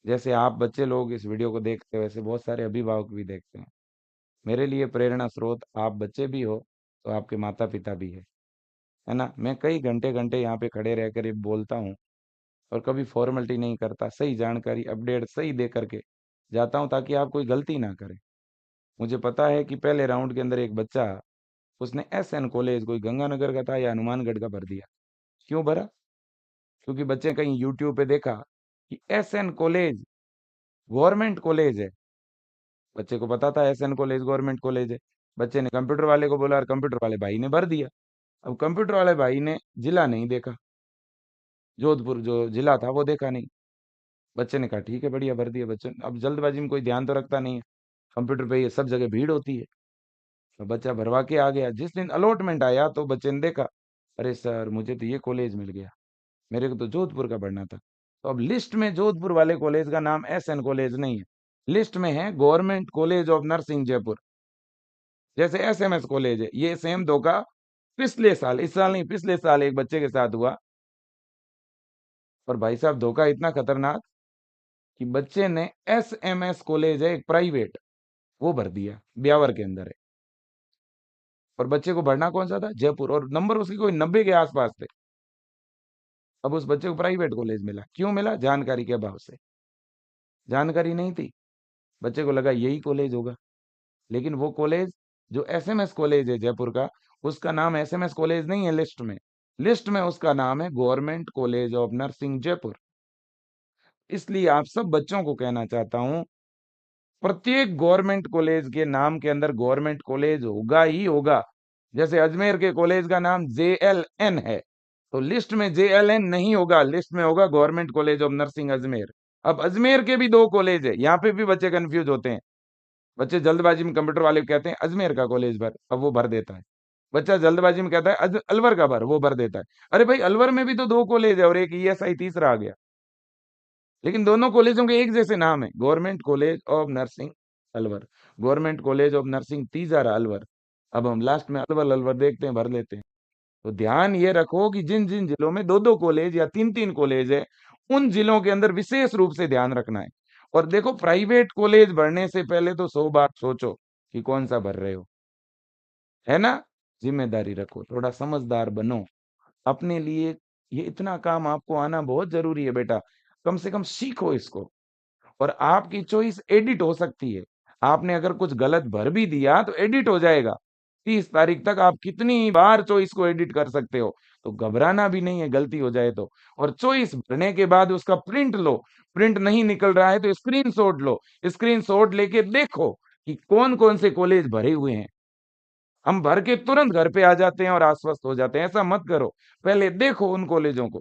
जैसे आप बच्चे लोग इस वीडियो को देखते हो, वैसे बहुत सारे अभिभावक भी देखते हैं। मेरे लिए प्रेरणा स्रोत आप बच्चे भी हो, तो आपके माता पिता भी है ना। मैं कई घंटे घंटे यहाँ पे खड़े रह कर ये बोलता हूँ, और कभी फॉर्मेलिटी नहीं करता, सही जानकारी अपडेट सही दे करके जाता हूँ, ताकि आप कोई गलती ना करें। मुझे पता है कि पहले राउंड के अंदर एक बच्चा, उसने एसएन कॉलेज, कोई गंगानगर का था या हनुमानगढ़ का, भर दिया। क्यों भरा? क्योंकि बच्चे कहीं यूट्यूब पे देखा कि एसएन कॉलेज गवर्नमेंट कॉलेज है। बच्चे को पता था एसएन कॉलेज गवर्नमेंट कॉलेज है। बच्चे ने कंप्यूटर वाले को बोला, और कंप्यूटर वाले भाई ने भर दिया। अब कंप्यूटर वाले भाई ने जिला नहीं देखा, जोधपुर जो जिला था वो देखा नहीं। बच्चे ने कहा ठीक है बढ़िया, भर दिया। बच्चे अब जल्दबाजी में कोई ध्यान तो रखता नहीं है, कंप्यूटर पे ये सब जगह भीड़ होती है। तो बच्चा भरवा के आ गया। जिस दिन अलॉटमेंट आया तो बच्चे ने देखा, अरे सर मुझे तो ये कॉलेज मिल गया, मेरे को तो जोधपुर का पढ़ना था। तो अब लिस्ट में जोधपुर वाले कॉलेज का नाम एसएन कॉलेज नहीं है, लिस्ट में है government college of nursing Jaipur. जैसे एसएमएस कॉलेज है, ये सेम धोखा पिछले साल, इस साल नहीं, पिछले साल एक बच्चे के साथ हुआ। और भाई साहब धोखा इतना खतरनाक कि बच्चे ने एसएमएस कॉलेज है एक प्राइवेट, वो भर दिया, ब्यावर के अंदर है। और बच्चे को भरना कौन सा था? जयपुर, और नंबर उसके कोई 90 के आसपास थे। अब उस बच्चे को प्राइवेट कॉलेज मिला, क्यों मिला? जानकारी के अभाव से। जानकारी नहीं थी, बच्चे को लगा यही कॉलेज होगा। लेकिन वो कॉलेज जो एसएमएस कॉलेज है जयपुर का, उसका नाम एसएमएस कॉलेज नहीं है लिस्ट में। लिस्ट में उसका नाम है government college of nursing Jaipur. इसलिए आप सब बच्चों को कहना चाहता हूं, प्रत्येक गवर्नमेंट कॉलेज के नाम के अंदर गवर्नमेंट कॉलेज होगा ही होगा। जैसे अजमेर के कॉलेज का नाम जेएलएन है, तो लिस्ट में जेएलएन नहीं होगा, लिस्ट में होगा government college of nursing Ajmer. अब अजमेर के भी दो कॉलेज है, यहाँ पे भी बच्चे कंफ्यूज होते हैं। बच्चे जल्दबाजी में कंप्यूटर वाले को कहते हैं अजमेर का कॉलेज भर, अब वो भर देता है। बच्चा जल्दबाजी में कहता है अलवर का भर, वो भर देता है। अरे भाई अलवर में भी तो दो कॉलेज है, और एक ईएसआई तीसरा आ गया। लेकिन दोनों कॉलेजों के एक जैसे नाम है, government college of nursing Alwar, government college of nursing तीसरा अलवर। अब हम लास्ट में अलवर अलवर देखते हैं, भर लेते हैं। तो ध्यान ये रखो कि जिन जिन जिलों में दो दो कॉलेज या तीन तीन कॉलेज है, उन जिलों के अंदर विशेष रूप से ध्यान रखना है। और देखो, प्राइवेट कॉलेज भरने से पहले तो 100 बार सोचो कि कौन सा भर रहे हो, है ना। जिम्मेदारी रखो, थोड़ा समझदार बनो अपने लिए। ये इतना काम आपको आना बहुत जरूरी है बेटा, कम से कम सीखो इसको। और आपकी चॉइस एडिट हो सकती है। आपने अगर कुछ गलत भर भी दिया तो एडिट हो जाएगा। 30 तारीख तक आप कितनी बार चॉइस को एडिट कर सकते हो, तो घबराना भी नहीं है गलती हो जाए तो। और चॉइस भरने के बाद उसका प्रिंट लो, प्रिंट नहीं निकल रहा है तो स्क्रीनशॉट लो, स्क्रीनशॉट लेके देखो कि कौन कौन से कॉलेज भरे हुए हैं। हम भर के तुरंत घर पे आ जाते हैं और आश्वस्त हो जाते हैं, ऐसा मत करो। पहले देखो उन कॉलेजों को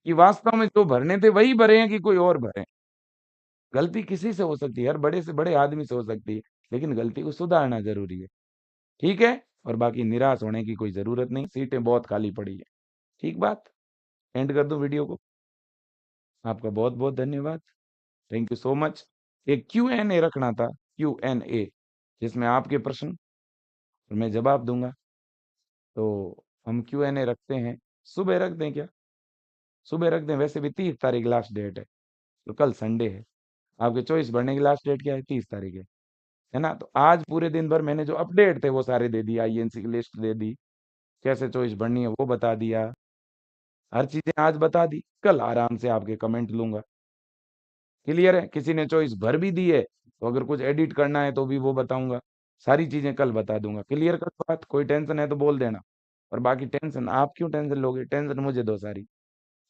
कि वास्तव में जो भरने थे वही भरे हैं कि कोई और भरे। गलती किसी से हो सकती है, हर बड़े से बड़े आदमी से हो सकती है, लेकिन गलती को सुधारना जरूरी है, ठीक है। और बाकी निराश होने की कोई जरूरत नहीं, सीटें बहुत खाली पड़ी है, ठीक बात। एंड कर दो वीडियो को। आपका बहुत बहुत धन्यवाद। Thank you so much. एक Q&A रखना था, Q&A, जिसमें आपके प्रश्न और मैं जवाब दूंगा। तो हम Q&A रखते हैं, सुबह रख दें क्या? सुबह रख दें, वैसे भी 30 तारीख लास्ट डेट है, तो कल संडे है। आपके चॉइस भरने की लास्ट डेट क्या है? 30 तारीख है ना? तो आज पूरे दिन भर मैंने जो अपडेट थे वो सारे दे दिए, आईएनसी की लिस्ट दे दी, कैसे चॉइस भरनी है वो बता दिया, हर चीजें आज बता दी, कल आराम से आपके कमेंट लूंगा। क्लियर है? किसी ने चॉइस भर भी दी है तो अगर कुछ एडिट करना है तो भी वो बताऊंगा, सारी चीजें कल बता दूंगा। क्लियर कर बात? कोई टेंशन है तो बोल देना, और बाकी टेंशन आप क्यों टेंशन लोगे, टेंशन मुझे दो सारी।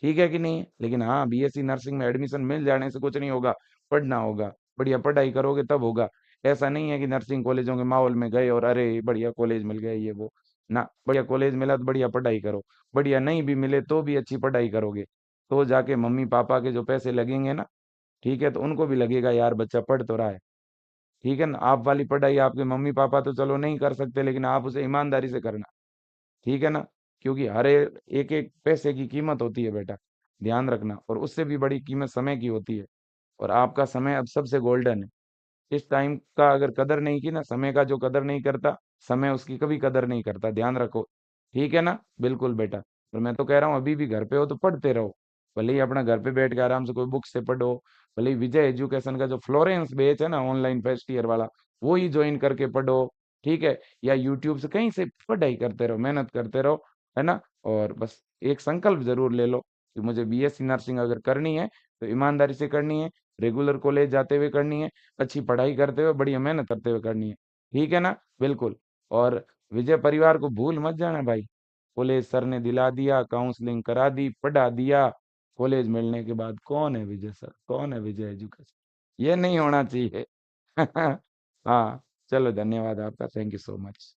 ठीक है कि नहीं है? लेकिन हाँ, बीएससी नर्सिंग में एडमिशन मिल जाने से कुछ नहीं होगा, पढ़ना होगा, बढ़िया पढ़ाई करोगे तब होगा। ऐसा नहीं है कि नर्सिंग कॉलेजों के माहौल में गए और अरे बढ़िया कॉलेज मिल गया ये वो, ना, बढ़िया कॉलेज मिला तो बढ़िया पढ़ाई करो, बढ़िया नहीं भी मिले तो भी अच्छी पढ़ाई करोगे, तो जाके मम्मी पापा के जो पैसे लगेंगे ना, ठीक है, तो उनको भी लगेगा यार बच्चा पढ़ तो रहा है। ठीक है ना? आप वाली पढ़ाई आपके मम्मी पापा तो चलो नहीं कर सकते, लेकिन आप उसे ईमानदारी से करना। ठीक है ना? क्योंकि हर एक एक पैसे की कीमत होती है बेटा, ध्यान रखना, और उससे भी बड़ी कीमत समय की होती है, और आपका समय अब सबसे गोल्डन है। इस टाइम का अगर कदर नहीं की ना, समय का जो कदर नहीं करता, समय उसकी कभी कदर नहीं करता, ध्यान रखो। ठीक है ना? बिल्कुल बेटा। और मैं तो कह रहा हूँ अभी भी घर पे हो तो पढ़ते रहो, भले ही अपना घर पे बैठ के आराम से कोई बुक से पढ़ो, भले ही विजय एजुकेशन का जो फ्लोरेंस बैच है ना ऑनलाइन फर्स्ट ईयर वाला, वो ही ज्वाइन करके पढ़ो। ठीक है? या यूट्यूब से कहीं से पढ़ाई करते रहो, मेहनत करते रहो, है ना? और बस एक संकल्प जरूर ले लो कि मुझे बीएससी नर्सिंग अगर करनी है तो ईमानदारी से करनी है, रेगुलर कॉलेज जाते हुए करनी है, अच्छी पढ़ाई करते हुए, बढ़िया मेहनत करते हुए करनी है। ठीक है ना? बिल्कुल। और विजय परिवार को भूल मत जाना भाई। कॉलेज सर ने दिला दिया, काउंसलिंग करा दी, पढ़ा दिया, कॉलेज मिलने के बाद कौन है विजय सर, कौन है विजय एजुकेशन, ये नहीं होना चाहिए। हाँ, चलो धन्यवाद आपका, थैंक यू सो मच।